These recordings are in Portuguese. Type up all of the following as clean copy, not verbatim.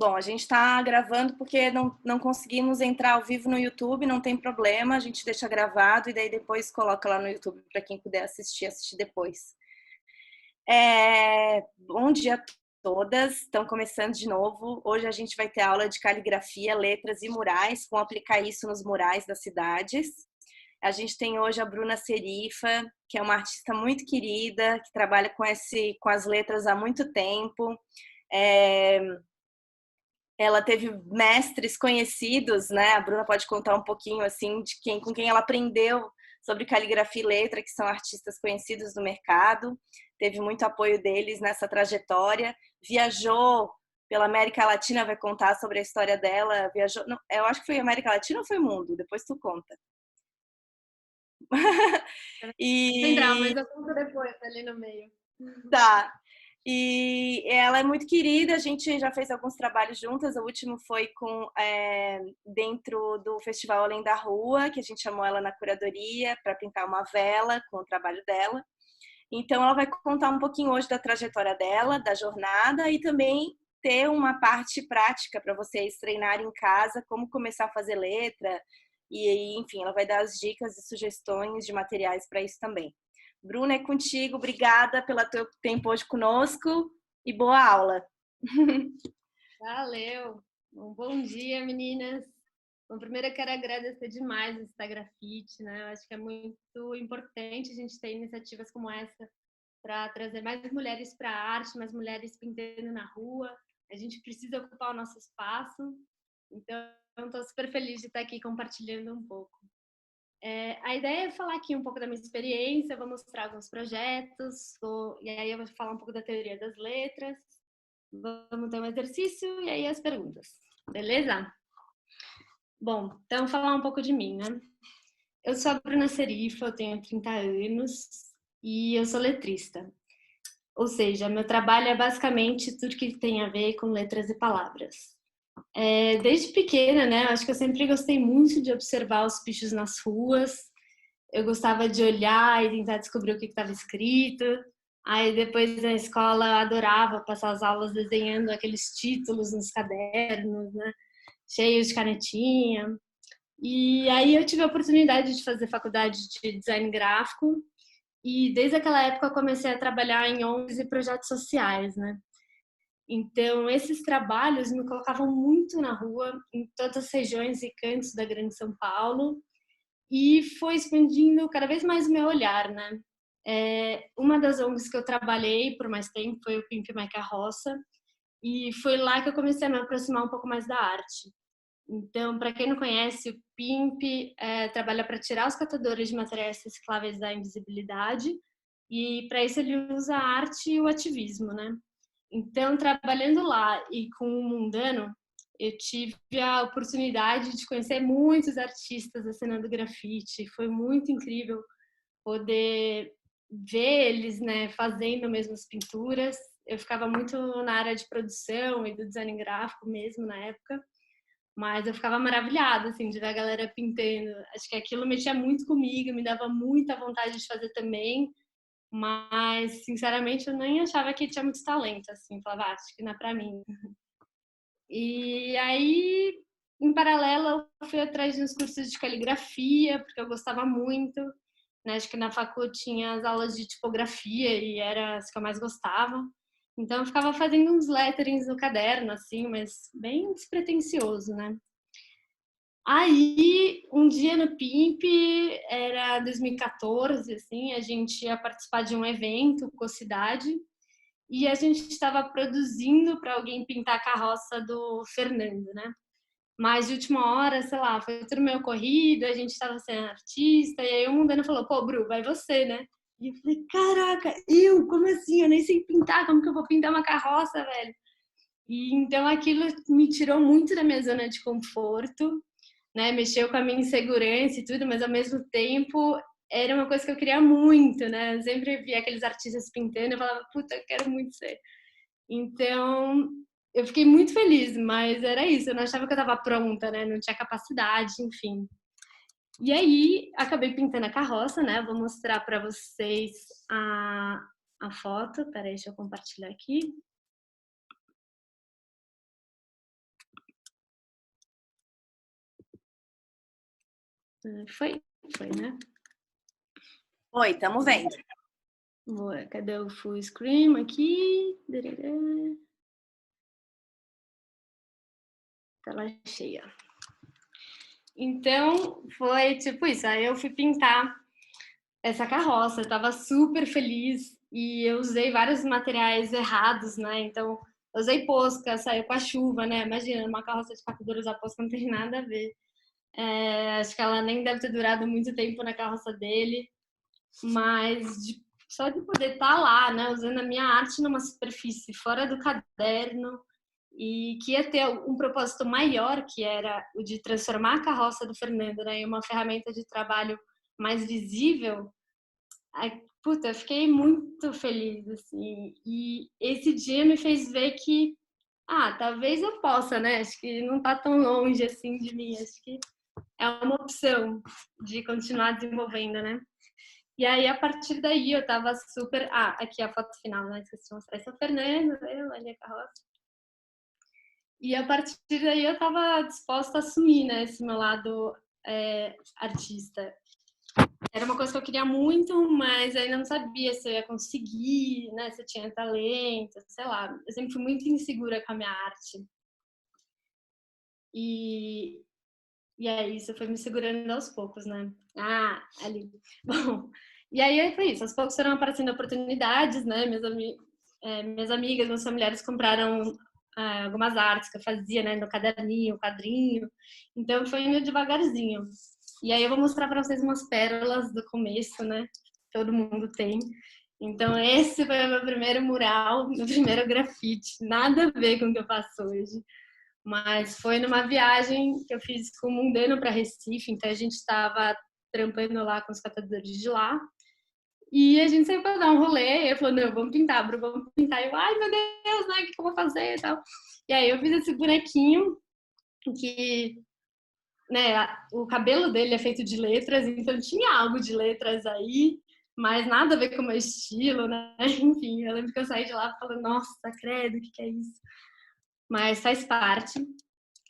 Bom, a gente está gravando porque não conseguimos entrar ao vivo no YouTube, não tem problema, a gente deixa gravado e daí depois coloca lá no YouTube para quem puder assistir depois. Bom dia a todas, estão começando de novo. Hoje a gente vai ter aula de caligrafia, letras e murais, como aplicar isso nos murais das cidades. A gente tem hoje a Bruna Serifa, que é uma artista muito querida, que trabalha com as letras há muito tempo. Ela teve mestres conhecidos, né? A Bruna pode contar um pouquinho assim de com quem ela aprendeu sobre caligrafia e letra, que são artistas conhecidos no mercado. Teve muito apoio deles nessa trajetória. Viajou pela América Latina, vai contar sobre a história dela. Viajou, não, eu acho que foi América Latina ou foi mundo? Depois tu conta. Central, E mas eu conto depois, ali no meio. tá. E ela é muito querida, a gente já fez alguns trabalhos juntas. O último foi dentro do Festival Além da Rua, que a gente chamou ela na curadoria para pintar uma vela com o trabalho dela. Então, ela vai contar um pouquinho hoje da trajetória dela, da jornada e também ter uma parte prática para vocês treinarem em casa como começar a fazer letra. E, enfim, ela vai dar as dicas e sugestões de materiais para isso também. Bruna, é contigo. Obrigada pelo teu tempo hoje conosco e boa aula. Valeu! Bom dia, meninas! Bom, primeiro eu quero agradecer demais o Instagrafite, né? Eu acho que é muito importante a gente ter iniciativas como essa para trazer mais mulheres para a arte, mais mulheres pintando na rua. A gente precisa ocupar o nosso espaço. Então, estou super feliz de estar aqui compartilhando um pouco. A ideia é falar aqui um pouco da minha experiência, vou mostrar alguns projetos, e aí eu vou falar um pouco da teoria das letras. Vamos ter um exercício e aí as perguntas, beleza? Bom, então falar um pouco de mim, né? Eu sou a Bruna Serifa, eu tenho 30 anos e eu sou letrista. Ou seja, meu trabalho é basicamente tudo que tem a ver com letras e palavras. Desde pequena, né? Acho que eu sempre gostei muito de observar os bichos nas ruas. Eu gostava de olhar e tentar descobrir o que estava escrito. Aí depois da escola eu adorava passar as aulas desenhando aqueles títulos nos cadernos, né? Cheios de canetinha. E aí eu tive a oportunidade de fazer faculdade de design gráfico e desde aquela época eu comecei a trabalhar em ONGs e projetos sociais, né? Então esses trabalhos me colocavam muito na rua, em todas as regiões e cantos da Grande São Paulo, e foi expandindo cada vez mais o meu olhar, né? Uma das ONGs que eu trabalhei por mais tempo foi o Pimp My Carroça, e foi lá que eu comecei a me aproximar um pouco mais da arte. Então, para quem não conhece, o Pimp trabalha para tirar os catadores de materiais recicláveis da invisibilidade, e para isso ele usa a arte e o ativismo, né? Então, trabalhando lá e com o Mundano, eu tive a oportunidade de conhecer muitos artistas assinando grafite. Foi muito incrível poder ver eles, né, fazendo mesmo as pinturas. Eu ficava muito na área de produção e do design gráfico mesmo na época, mas eu ficava maravilhada, assim, de ver a galera pintando. Acho que aquilo mexia muito comigo, me dava muita vontade de fazer também, mas, sinceramente, eu nem achava que tinha muito talento, assim. Falava, acho que não é pra mim. E aí, em paralelo, eu fui atrás de uns cursos de caligrafia, porque eu gostava muito, né? Acho que na facu tinha as aulas de tipografia e era as que eu mais gostava. Então, eu ficava fazendo uns letterings no caderno, assim, mas bem despretensioso, né? Aí, um dia no PIMP, era 2014, assim, a gente ia participar de um evento com a cidade e a gente estava produzindo para alguém pintar a carroça do Fernando, né? Mas de última hora, sei lá, foi tudo meio corrido, a gente estava sendo artista, e aí o Mundano falou, pô, Bru, vai você, né? E eu falei, caraca, como assim? Eu nem sei pintar, como que eu vou pintar uma carroça, velho? E então aquilo me tirou muito da minha zona de conforto, né? Mexeu com a minha insegurança e tudo, mas ao mesmo tempo era uma coisa que eu queria muito, né? Eu sempre via aqueles artistas pintando, eu falava, puta, eu quero muito ser. Então, eu fiquei muito feliz, mas era isso, eu não achava que eu estava pronta, né? Não tinha capacidade, enfim. E aí, acabei pintando a carroça, né? Vou mostrar para vocês a foto. Peraí, deixa eu compartilhar aqui. Foi, né? Oi, estamos vendo. Boa, cadê o full screen aqui? Tela cheia. Então, foi tipo isso. Aí eu fui pintar essa carroça, eu tava super feliz e eu usei vários materiais errados, né? Então, eu usei posca, saiu com a chuva, né? Imagina, uma carroça de catador usar posca não tem nada a ver. Acho que ela nem deve ter durado muito tempo na carroça dele, mas só de poder estar lá, né? Usando a minha arte numa superfície fora do caderno, e que ia ter um propósito maior, que era o de transformar a carroça do Fernando, né, em uma ferramenta de trabalho mais visível. Puta, eu fiquei muito feliz, assim, e esse dia me fez ver que, talvez eu possa, né, acho que não tá tão longe, assim, de mim, acho que é uma opção de continuar desenvolvendo, né. E aí, a partir daí, eu tava super... aqui a foto final, né, esqueci de mostrar. Esse é o Fernando, eu, ali a carroça. E a partir daí eu estava disposta a assumir, né, esse meu lado artista. Era uma coisa que eu queria muito, mas ainda não sabia se eu ia conseguir, né, se eu tinha talento, sei lá. Eu sempre fui muito insegura com a minha arte. E aí isso foi me segurando aos poucos, né? Ali. Bom, e aí foi isso. Aos poucos foram aparecendo oportunidades, né? Minhas amigas, meus familiares compraram algumas artes que eu fazia, né, no caderninho, quadrinho. Então foi indo devagarzinho. E aí eu vou mostrar para vocês umas pérolas do começo, né? Todo mundo tem. Então esse foi o meu primeiro mural, meu primeiro grafite. Nada a ver com o que eu faço hoje. Mas foi numa viagem que eu fiz com o Mundano para Recife. Então a gente estava trampando lá com os catadores de lá. E a gente saiu para dar um rolê, e eu falei, não, vamos pintar, Bru, vamos pintar. E eu, ai, meu Deus, né, o que eu vou fazer e tal. E aí eu fiz esse bonequinho que, né, o cabelo dele é feito de letras, então tinha algo de letras aí, mas nada a ver com o meu estilo, né? Enfim, eu lembro que eu saí de lá falando, nossa, credo, o que é isso? Mas faz parte.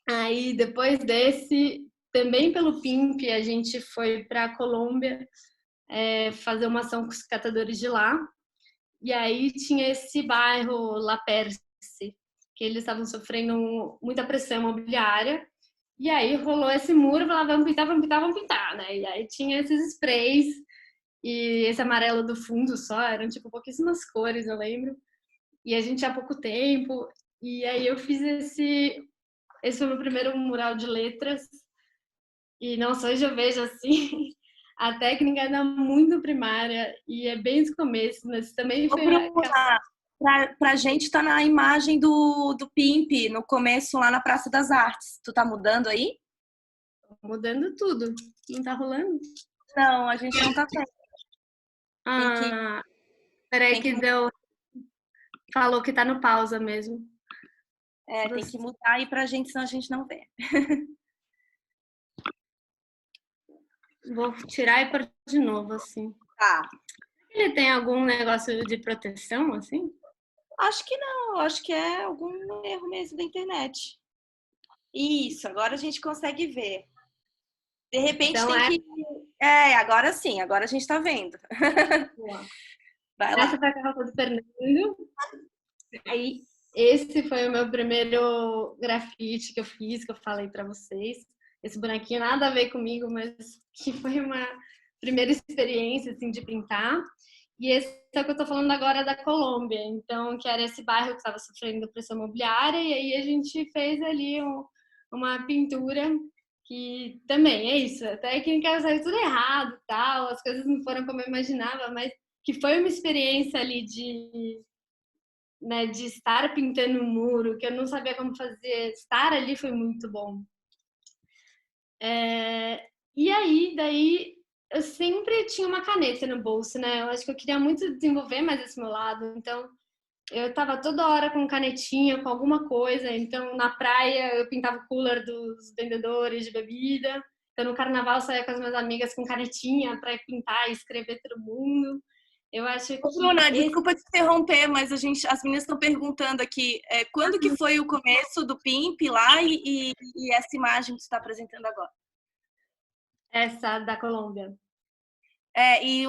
Aí, depois desse, também pelo PIMP, a gente foi para a Colômbia, fazer uma ação com os catadores de lá. E aí tinha esse bairro La Perse, que eles estavam sofrendo muita pressão imobiliária. E aí rolou esse muro, falava, vamos pintar, vamos pintar, vamos pintar, né? E aí tinha esses sprays e esse amarelo do fundo só, eram tipo pouquíssimas cores, eu lembro. E a gente tinha pouco tempo. E aí eu fiz esse foi o meu primeiro mural de letras. E, nossa, hoje eu vejo assim, a técnica ainda muito primária e é bem no começo, mas também foi... Pra gente tá na imagem do PIMP, no começo lá na Praça das Artes. Tu tá mudando aí? Mudando tudo. Não tá rolando? Não, a gente não tá vendo. Peraí que deu... Falou que tá no pausa mesmo. Tem que mudar aí pra gente, senão a gente não vê. Vou tirar e pôr de novo, assim. Tá. Ele tem algum negócio de proteção, assim? Acho que não. Acho que é algum erro mesmo da internet. Isso, agora a gente consegue ver. De repente então, tem que... agora sim. Agora a gente tá vendo. Vai lá. Essa foi a carroça do Fernando. Aí, esse foi o meu primeiro grafite que eu fiz, que eu falei pra vocês. Esse bonequinho nada a ver comigo, mas que foi uma primeira experiência, assim, de pintar. E esse é o que eu tô falando agora da Colômbia. Então, que era esse bairro que estava sofrendo pressão imobiliária. E aí a gente fez ali uma pintura que também é isso. A técnica saiu tudo errado, tal. As coisas não foram como eu imaginava, mas que foi uma experiência ali de estar pintando um muro, que eu não sabia como fazer. Estar ali foi muito bom. E aí, daí, eu sempre tinha uma caneta no bolso, né? Eu acho que eu queria muito desenvolver mais esse meu lado. Então, eu tava toda hora com canetinha, com alguma coisa. Então, na praia, eu pintava o cooler dos vendedores de bebida. Então, no carnaval, eu saía com as minhas amigas com canetinha para pintar e escrever todo mundo. Eu acho que... Bruna, desculpa te interromper, mas as meninas estão perguntando aqui, quando que foi o começo do PIMP lá e essa imagem que você está apresentando agora? Essa da Colômbia. E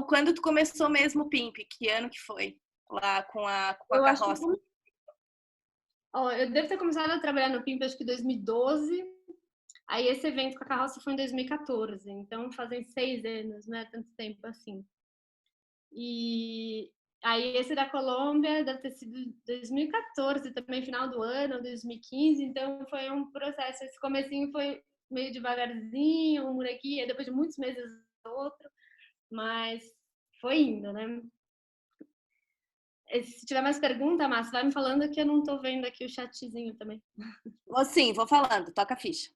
quando tu começou mesmo o Pimp, que ano que foi? Lá com a Eu acho que carroça. eu devo ter começado a trabalhar no Pimp acho que em 2012. Aí esse evento com a carroça foi em 2014. Então fazem 6 anos, não é tanto tempo assim. E aí esse da Colômbia deve ter sido 2014 também, final do ano, 2015. Então foi um processo. Esse comecinho foi meio devagarzinho, um aqui, aí depois de muitos meses outro, mas foi indo, né? Se tiver mais pergunta, Márcia, vai me falando que eu não tô vendo aqui o chatzinho também. Sim, vou falando, toca a ficha.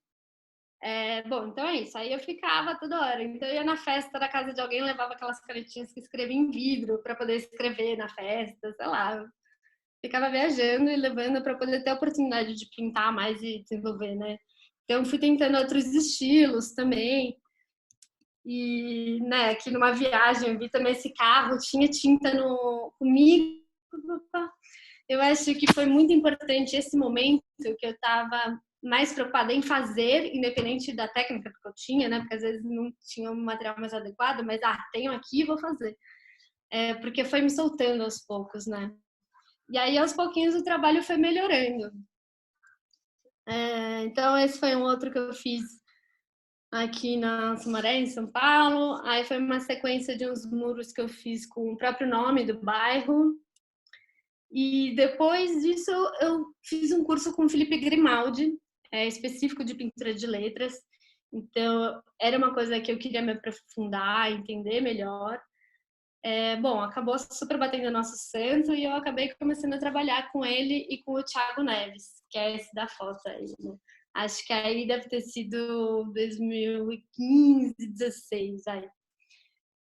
Bom, então é isso. Aí eu ficava toda hora. Então eu ia na festa da casa de alguém, levava aquelas canetinhas que escrevia em vidro para poder escrever na festa, sei lá. Ficava viajando e levando para poder ter a oportunidade de pintar mais e desenvolver, né? Então fui tentando outros estilos também. E, né, aqui numa viagem eu vi também esse carro, tinha tinta no comigo. Eu acho que foi muito importante esse momento que eu estava mais preocupada em fazer, independente da técnica que eu tinha, né? Porque às vezes não tinha um material mais adequado, mas tenho aqui, vou fazer. Porque foi me soltando aos poucos, né? E aí aos pouquinhos o trabalho foi melhorando. Então esse foi um outro que eu fiz aqui na Sumaré, em São Paulo. Aí foi uma sequência de uns muros que eu fiz com o próprio nome do bairro. E depois disso eu fiz um curso com o Felipe Grimaldi, específico de pintura de letras. Então era uma coisa que eu queria me aprofundar, entender melhor. Bom, acabou super batendo o nosso santo e eu acabei começando a trabalhar com ele e com o Thiago Neves, que é esse da foto aí, né? Acho que aí deve ter sido 2015, 16 aí.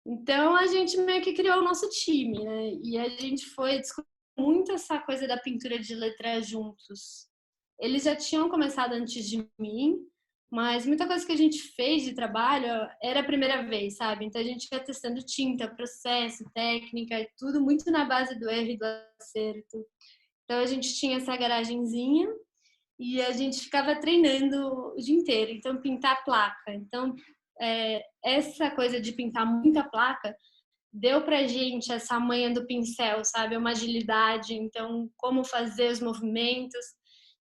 Então a gente meio que criou o nosso time, né? E a gente foi discutir muito essa coisa da pintura de letra juntos. Eles já tinham começado antes de mim, mas muita coisa que a gente fez de trabalho era a primeira vez, sabe? Então a gente ia testando tinta, processo, técnica, tudo muito na base do erro e do acerto. Então a gente tinha essa garagenzinha e a gente ficava treinando o dia inteiro. Então pintar placa. Então essa coisa de pintar muita placa deu pra gente essa manha do pincel, sabe? Uma agilidade, então como fazer os movimentos.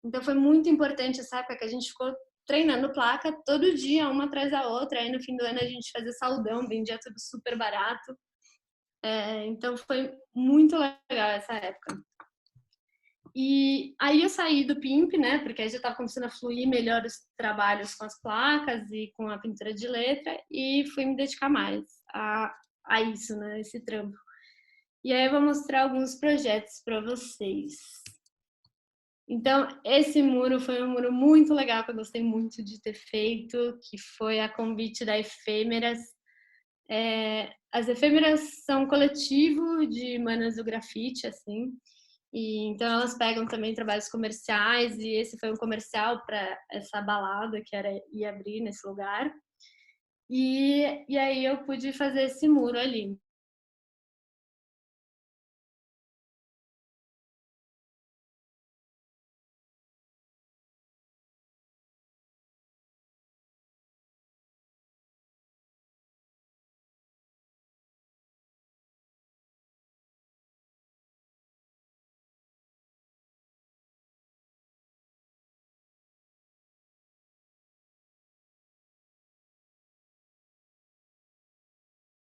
Então foi muito importante essa época que a gente ficou treinando placa todo dia, uma atrás da outra. Aí no fim do ano a gente fazia saldão, vendia tudo super barato. Então foi muito legal essa época. E aí eu saí do Pimp, né? Porque aí já estava começando a fluir melhor os trabalhos com as placas e com a pintura de letra e fui me dedicar mais a isso, né? Esse trampo. E aí eu vou mostrar alguns projetos para vocês. Então, esse muro foi um muro muito legal que eu gostei muito de ter feito, que foi a convite da Efêmeras. As Efêmeras são um coletivo de manas do grafite, assim, e então elas pegam também trabalhos comerciais e esse foi um comercial para essa balada que era ir abrir nesse lugar. E aí eu pude fazer esse muro ali.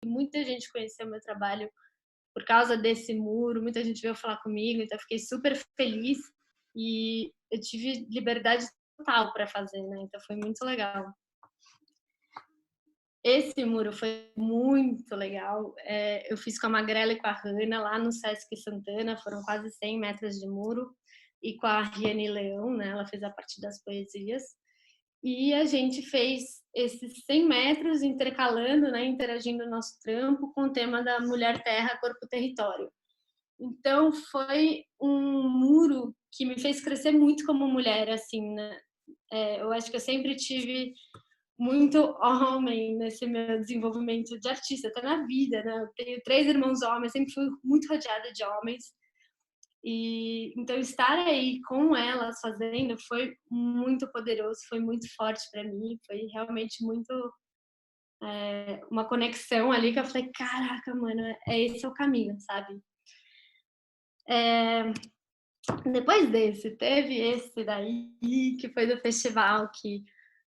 Muita gente conheceu meu trabalho por causa desse muro, muita gente veio falar comigo, então eu fiquei super feliz e eu tive liberdade total para fazer, né? Então foi muito legal. Esse muro foi muito legal. Eu fiz com a Magrela e com a Hanna lá no Sesc Santana, foram quase 100 metros de muro, e com a Riane Leão, né? Ela fez a parte das poesias. E a gente fez esses 100 metros intercalando, né, interagindo o nosso trampo com o tema da mulher, terra, corpo, território. Então foi um muro que me fez crescer muito como mulher, assim, né? Eu acho que eu sempre tive muito homem nesse meu desenvolvimento de artista, até na vida, né? Eu tenho 3 irmãos homens, sempre fui muito rodeada de homens. E então estar aí com elas fazendo foi muito poderoso, foi muito forte para mim, foi realmente muito uma conexão ali que eu falei, caraca, mano, esse é o caminho, sabe? Depois desse, teve esse daí, que foi do festival, que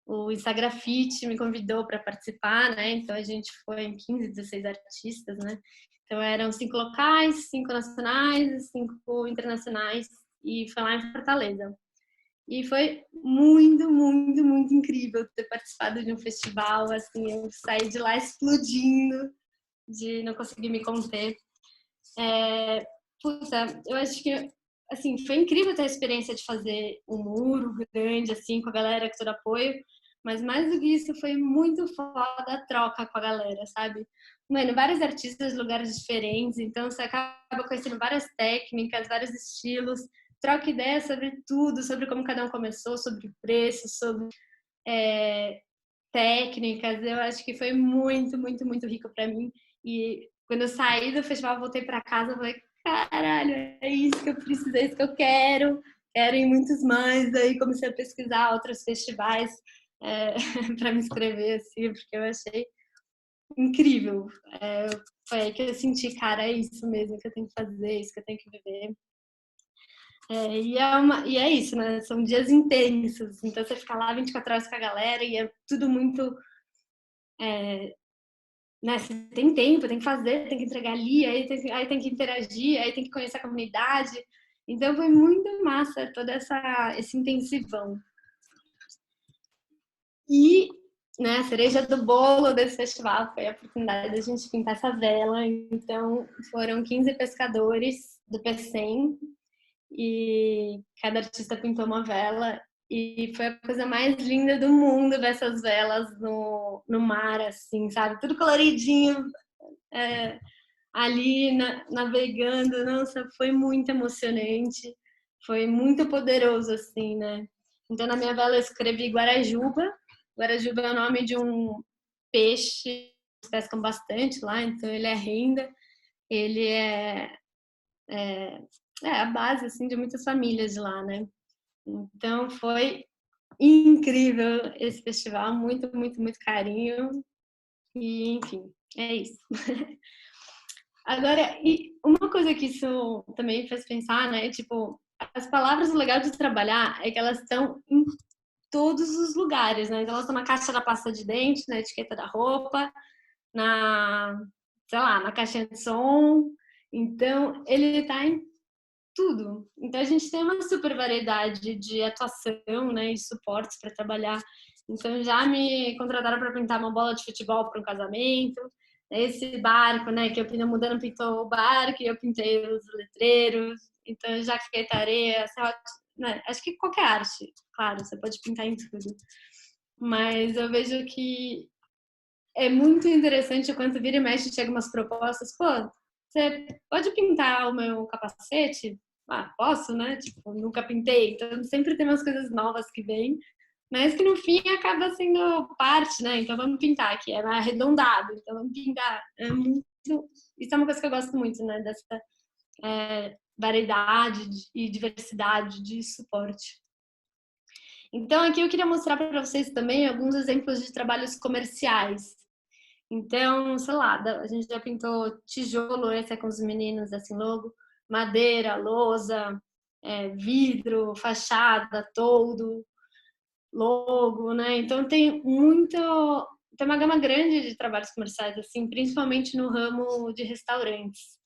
o Instagrafite me convidou para participar, né? Então a gente foi em 15, 16 artistas, né? Então eram 5 locais, 5 nacionais, 5 internacionais, e foi lá em Fortaleza. E foi muito, muito, muito incrível ter participado de um festival, assim, eu saí de lá explodindo, de não conseguir me conter. Puta, eu acho que, assim, foi incrível ter a experiência de fazer um muro grande, assim, com a galera, com todo apoio, mas mais do que isso, foi muito foda a troca com a galera, sabe? Mano, vários artistas de lugares diferentes, então você acaba conhecendo várias técnicas, vários estilos, troca ideias sobre tudo, sobre como cada um começou, sobre preço, sobre técnicas. Eu acho que foi muito, muito, muito rico para mim. E quando eu saí do festival, voltei para casa, eu falei, caralho, é isso que eu preciso, é isso que eu quero ir muitos mais. Aí comecei a pesquisar outros festivais para me inscrever, assim, porque eu achei incrível. Foi aí que eu senti, cara, é isso mesmo que eu tenho que fazer, é isso que eu tenho que viver. E é isso, né? São dias intensos, então você fica lá 24 horas com a galera e é tudo muito, né? Você tem tempo, tem que fazer, tem que entregar ali, aí tem que interagir, aí tem que conhecer a comunidade. Então foi muito massa todo esse intensivão. E, né, a cereja do bolo desse festival foi a oportunidade da gente pintar essa vela. Então foram 15 pescadores do PECEM e cada artista pintou uma vela e foi a coisa mais linda do mundo ver essas velas no mar, assim, sabe? Tudo coloridinho, ali navegando. Nossa, foi muito emocionante, foi muito poderoso, assim, né? Então, na minha vela eu escrevi Guarajuba. Guarajuba é o nome de um peixe, eles pescam bastante lá, então ele é renda, ele é a base, assim, de muitas famílias de lá, né? Então, foi incrível esse festival, muito, muito, muito carinho. E, enfim, é isso. Agora, e uma coisa que isso também faz pensar, né? Tipo, as palavras, o legal de trabalhar é que elas estão em todos os lugares, né? Então, elas estão na caixa da pasta de dente, na etiqueta da roupa, na, sei lá, na caixinha de som. Então, ele está em tudo. Então, a gente tem uma super variedade de atuação, né? E suportes para trabalhar. Então, já me contrataram para pintar uma bola de futebol para um casamento. Esse barco, né, que eu pinto mudando, pintou o barco e eu pintei os letreiros. Então, jaqueta, areia, né, acho que qualquer arte, claro, você pode pintar em tudo. Mas eu vejo que é muito interessante o quanto vira e mexe, chega umas propostas. Pô, você pode pintar o meu capacete? Ah, posso, né? Tipo, nunca pintei. Então, sempre tem umas coisas novas que vêm, mas que no fim acaba sendo parte, né? Então, vamos pintar aqui. É arredondado, então vamos pintar. É muito... Isso é uma coisa que eu gosto muito, né? Dessa variedade e diversidade de suporte. Então, aqui eu queria mostrar para vocês também alguns exemplos de trabalhos comerciais. Então, sei lá, a gente já pintou tijolo, esse é com os meninos, assim, logo, madeira, lousa, vidro, fachada, toldo, logo, né? Então tem uma gama grande de trabalhos comerciais, assim, principalmente no ramo de restaurantes,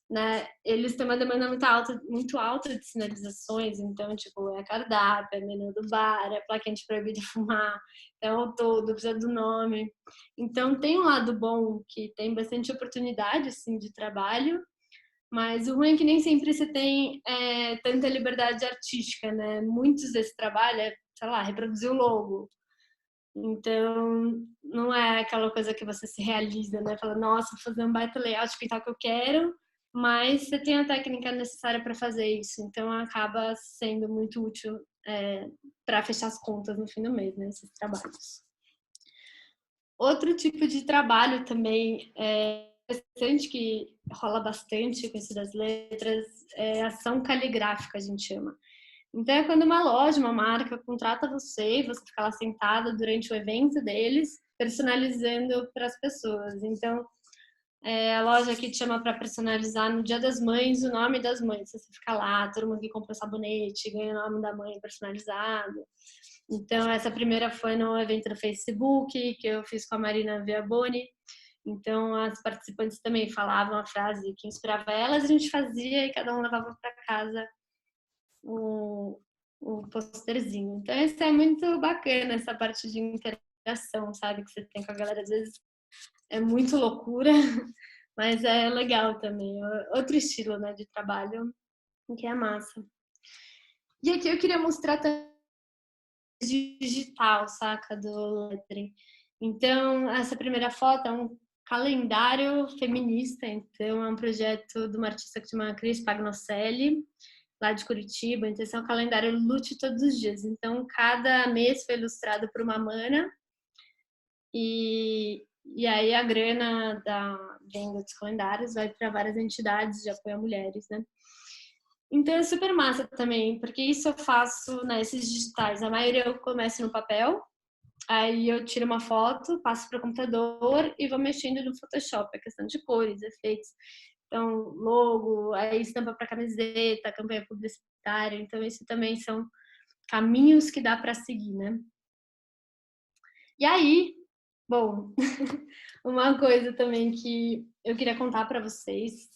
né? Eles têm uma demanda muito alta de sinalizações, então, tipo, é cardápio, é menu do bar, é plaquinha de proibido de fumar, então todo, precisa do nome. Então, tem um lado bom que tem bastante oportunidade, assim, de trabalho, mas o ruim é que nem sempre você tem tanta liberdade artística, né? Muitos desse trabalho sei lá, reproduzir o logo. Então, não é aquela coisa que você se realiza, né? Fala, nossa, vou fazer um baita layout, pintar o que eu quero, mas você tem a técnica necessária para fazer isso, então acaba sendo muito útil para fechar as contas no fim do mês, né? Esses trabalhos. Outro tipo de trabalho também interessante que rola bastante com isso das letras é ação caligráfica, a gente chama. Então é quando uma loja, uma marca contrata você e você fica lá sentada durante o evento deles personalizando para as pessoas. Então, a loja aqui te chama para personalizar no Dia das Mães o nome das mães. Você fica lá, todo mundo que comprou sabonete ganha o nome da mãe personalizado. Então, essa primeira foi no evento do Facebook, que eu fiz com a Marina Viaboni. Então, as participantes também falavam a frase que inspirava elas, a gente fazia e cada um levava para casa o posterzinho. Então, isso é muito bacana, essa parte de interação, sabe? Que você tem com a galera. Às vezes é muito loucura, mas é legal também. Outro estilo, né, de trabalho que é massa. E aqui eu queria mostrar também digital, saca, do lettering. Então, essa primeira foto é um calendário feminista, então é um projeto de uma artista que se chama Cris Pagnocelli, lá de Curitiba. Então, esse é um calendário Lute Todos os Dias. Então, cada mês foi ilustrado por uma mana e aí a grana da venda dos calendários vai para várias entidades de apoio a mulheres, né? Então é super massa também, porque isso eu faço nesses digitais. A maioria eu começo no papel, aí eu tiro uma foto, passo para o computador e vou mexendo no Photoshop, a questão de cores, efeitos. Então, logo, aí estampa para camiseta, campanha publicitária. Então, isso também são caminhos que dá para seguir, né? E aí, bom, uma coisa também que eu queria contar para vocês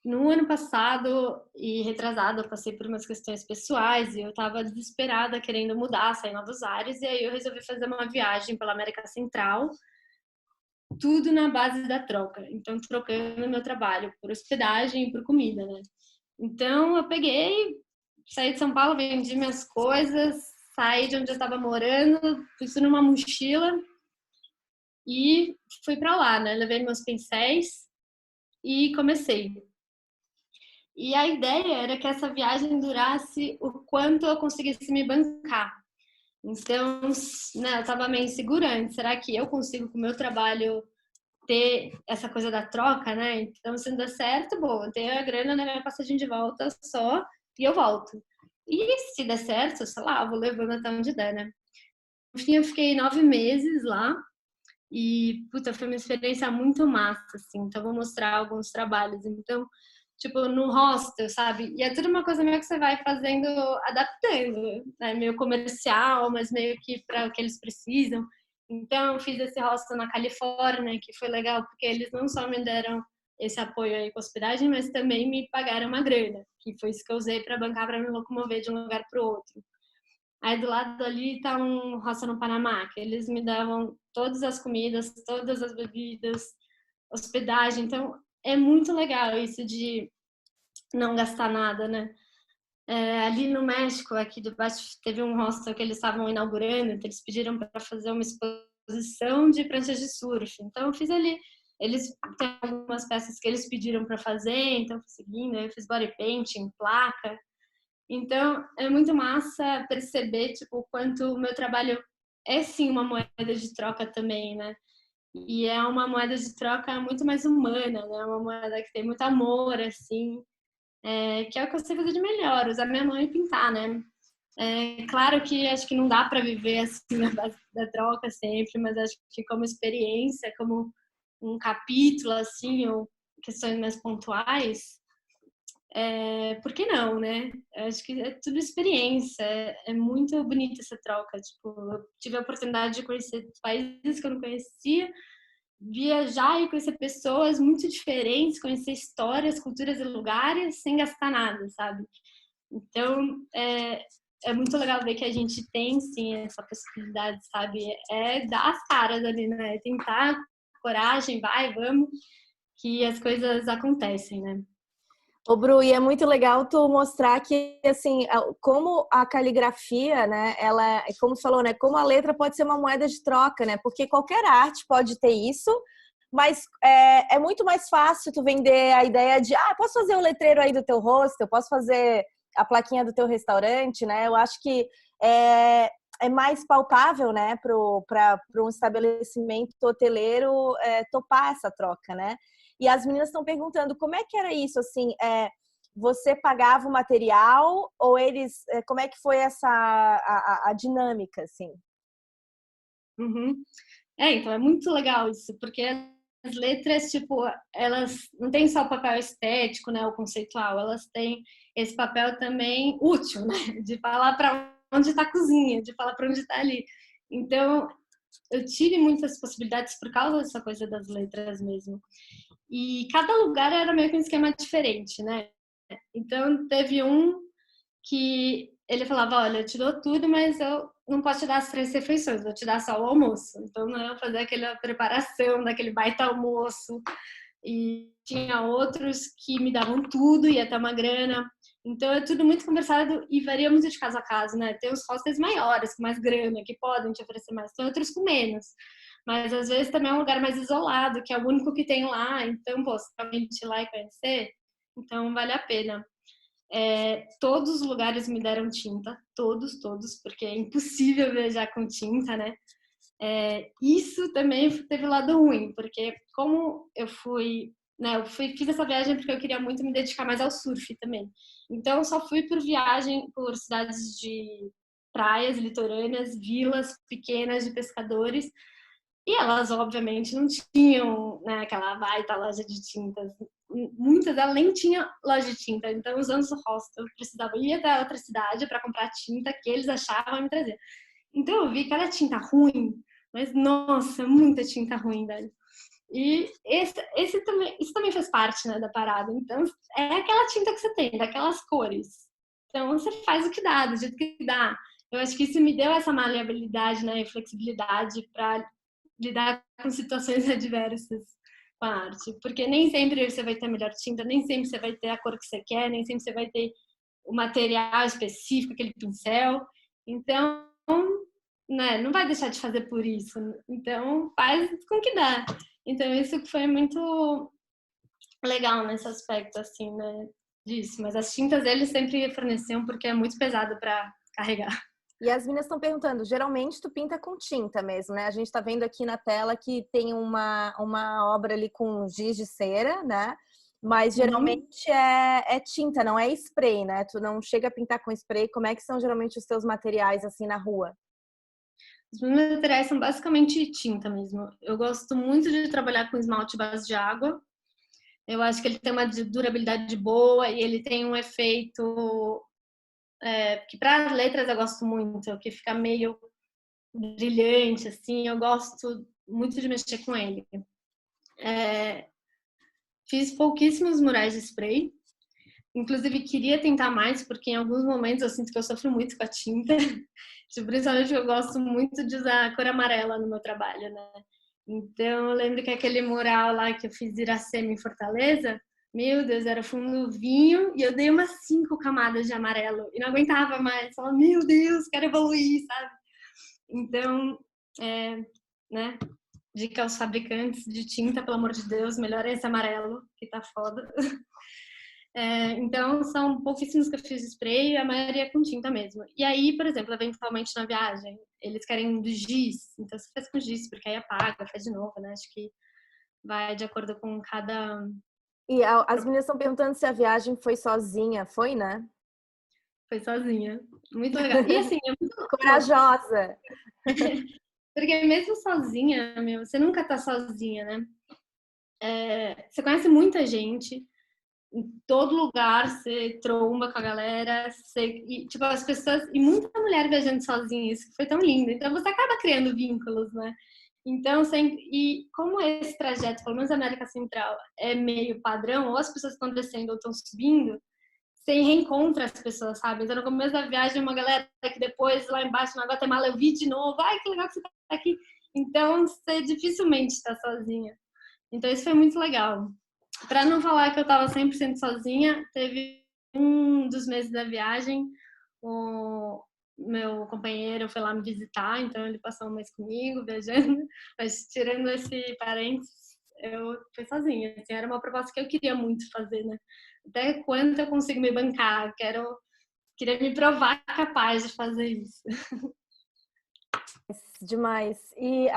no ano passado e retrasado, eu passei por umas questões pessoais e eu estava desesperada, querendo mudar, sair novos ares, e aí eu resolvi fazer uma viagem pela América Central, tudo na base da troca. Então, trocando meu trabalho por hospedagem e por comida, né? Então, eu peguei, saí de São Paulo, vendi minhas coisas, saí de onde eu estava morando, pus tudo numa mochila e fui para lá, né? Levei meus pincéis e comecei. E a ideia era que essa viagem durasse o quanto eu conseguisse me bancar. Então, né, eu estava meio insegura. Será que eu consigo, com o meu trabalho, ter essa coisa da troca, né? Então, se não der certo, bom, eu tenho a grana na minha passagem de volta só e eu volto. E se der certo, sei lá, eu vou levando até onde der, né? No fim, eu fiquei 9 meses lá e, puta, foi uma experiência muito massa, assim. Então, eu vou mostrar alguns trabalhos. Então, tipo, no hostel, sabe? E é tudo uma coisa meio que você vai fazendo, adaptando, né? Meio comercial, mas meio que para o que eles precisam. Então, eu fiz esse hostel na Califórnia, que foi legal, porque eles não só me deram esse apoio aí com hospedagem, mas também me pagaram uma grana, que foi isso que eu usei para bancar, para me locomover de um lugar para o outro. Aí do lado ali tá um hostel no Panamá, que eles me davam todas as comidas, todas as bebidas, hospedagem. Então, é muito legal isso de não gastar nada, né? Ali no México, aqui debaixo, teve um hostel que eles estavam inaugurando, então eles pediram para fazer uma exposição de pranchas de surf. Então, eu fiz ali. Eles têm algumas peças que eles pediram para fazer, então eu fui seguindo, eu fiz body painting, placa. Então, é muito massa perceber, tipo, o quanto o meu trabalho é, sim, uma moeda de troca também, né? E é uma moeda de troca muito mais humana, né? Uma moeda que tem muito amor, assim, que é o que eu sei fazer de melhor, usar minha mão e pintar, né? Claro que acho que não dá para viver assim na base da troca sempre, mas acho que como experiência, como um capítulo, assim, ou questões mais pontuais, por que não, né? Acho que é tudo experiência, é muito bonita essa troca. Tipo, eu tive a oportunidade de conhecer países que eu não conhecia, viajar e conhecer pessoas muito diferentes, conhecer histórias, culturas e lugares sem gastar nada, sabe? Então, é muito legal ver que a gente tem, sim, essa possibilidade, sabe? É dar as caras ali, né? É tentar, coragem, vai, vamos, que as coisas acontecem, né? Ô, Bru, e é muito legal tu mostrar que, assim, como a caligrafia, né, ela, como tu falou, né, como a letra pode ser uma moeda de troca, né, porque qualquer arte pode ter isso, mas é muito mais fácil tu vender a ideia de, posso fazer o letreiro aí do teu hostel, posso fazer a plaquinha do teu restaurante, né, eu acho que é mais palpável, né, para um estabelecimento hoteleiro topar essa troca, né. E as meninas estão perguntando como é que era isso, assim, você pagava o material ou eles, como é que foi a dinâmica, assim? Uhum. Então é muito legal isso, porque as letras, tipo, elas não têm só o papel estético, né, o conceitual, elas têm esse papel também útil, né, de falar para onde está a cozinha, de falar para onde está ali. Então, eu tive muitas possibilidades por causa dessa coisa das letras mesmo. E cada lugar era meio que um esquema diferente, né? Então, teve um que ele falava, olha, eu te dou tudo, mas eu não posso te dar as 3 refeições, vou te dar só o almoço. Então, não é fazer aquela preparação daquele baita almoço. E tinha outros que me davam tudo e até uma grana. Então, é tudo muito conversado e varia muito de caso a caso, né? Tem os hostels maiores, com mais grana, que podem te oferecer mais. Tem outros com menos. Mas, às vezes, também é um lugar mais isolado, que é o único que tem lá. Então, pô, se realmente ir lá e conhecer, então vale a pena. Todos os lugares me deram tinta, todos, porque é impossível viajar com tinta, né? Isso também teve um lado ruim, porque como eu fui, né, fiz essa viagem porque eu queria muito me dedicar mais ao surf também. Então, eu só fui por viagem por cidades de praias litorâneas, vilas pequenas de pescadores, e elas, obviamente, não tinham, né, aquela baita loja de tintas. Muitas delas nem tinham loja de tinta. Então, os anos do hostel, eu precisava ir até outra cidade para comprar tinta que eles achavam e me trazer. Então, eu vi que era tinta ruim, mas, nossa, muita tinta ruim, velho. E isso também faz parte, né, da parada. Então, é aquela tinta que você tem, daquelas cores. Então, você faz o que dá, do jeito que dá. Eu acho que isso me deu essa maleabilidade, né, e flexibilidade para lidar com situações adversas com a arte, porque nem sempre você vai ter a melhor tinta, nem sempre você vai ter a cor que você quer, nem sempre você vai ter o material específico, aquele pincel. Então, né, não vai deixar de fazer por isso. Então, faz com que dá. Então, isso foi muito legal nesse aspecto, assim, né, disso. Mas as tintas eles sempre forneciam porque é muito pesado para carregar. E as meninas estão perguntando, geralmente tu pinta com tinta mesmo, né? A gente tá vendo aqui na tela que tem uma obra ali com giz de cera, né? Mas geralmente é tinta, não é spray, né? Tu não chega a pintar com spray. Como é que são geralmente os teus materiais assim na rua? Os meus materiais são basicamente tinta mesmo. Eu gosto muito de trabalhar com esmalte base de água. Eu acho que ele tem uma durabilidade boa e ele tem um efeito que para as letras eu gosto muito, que fica meio brilhante, assim. Eu gosto muito de mexer com ele. Fiz pouquíssimos murais de spray. Inclusive, queria tentar mais, porque em alguns momentos eu sinto que eu sofro muito com a tinta. Principalmente eu gosto muito de usar a cor amarela no meu trabalho, né? Então, eu lembro que aquele mural lá que eu fiz Iracema em Fortaleza, meu Deus, era fundo vinho e eu dei umas 5 camadas de amarelo e não aguentava mais. Falava, meu Deus, quero evoluir, sabe? Então, né? Dica aos fabricantes de tinta, pelo amor de Deus, melhorem esse amarelo, que tá foda. Então, são pouquíssimos que eu fiz spray, a maioria é com tinta mesmo. E aí, por exemplo, eventualmente na viagem, eles querem do giz, então você faz com giz, porque aí apaga, faz de novo, né? Acho que vai de acordo com cada... E as meninas estão perguntando se a viagem foi sozinha. Foi, né? Foi sozinha. Muito legal. E assim, é muito corajosa. Porque mesmo sozinha, meu, você nunca tá sozinha, né? Você conhece muita gente, em todo lugar você tromba com a galera, e, tipo, as pessoas, e muita mulher viajando sozinha, isso foi tão lindo. Então você acaba criando vínculos, né? Então, e como esse trajeto, pelo menos na América Central, é meio padrão, ou as pessoas estão descendo ou estão subindo, você reencontra as pessoas, sabe? Então, no começo da viagem, uma galera que depois, lá embaixo, na Guatemala, eu vi de novo. Ai, que legal que você tá aqui. Então, você dificilmente está sozinha. Então, isso foi muito legal. Para não falar que eu estava 100% sozinha, teve um dos meses da viagem, o meu companheiro foi lá me visitar, então ele passou um mês comigo, viajando. Mas, tirando esse parênteses, eu fui sozinha. Assim, era uma proposta que eu queria muito fazer, né? Até quanto eu consigo me bancar, queria me provar capaz de fazer isso. Demais. E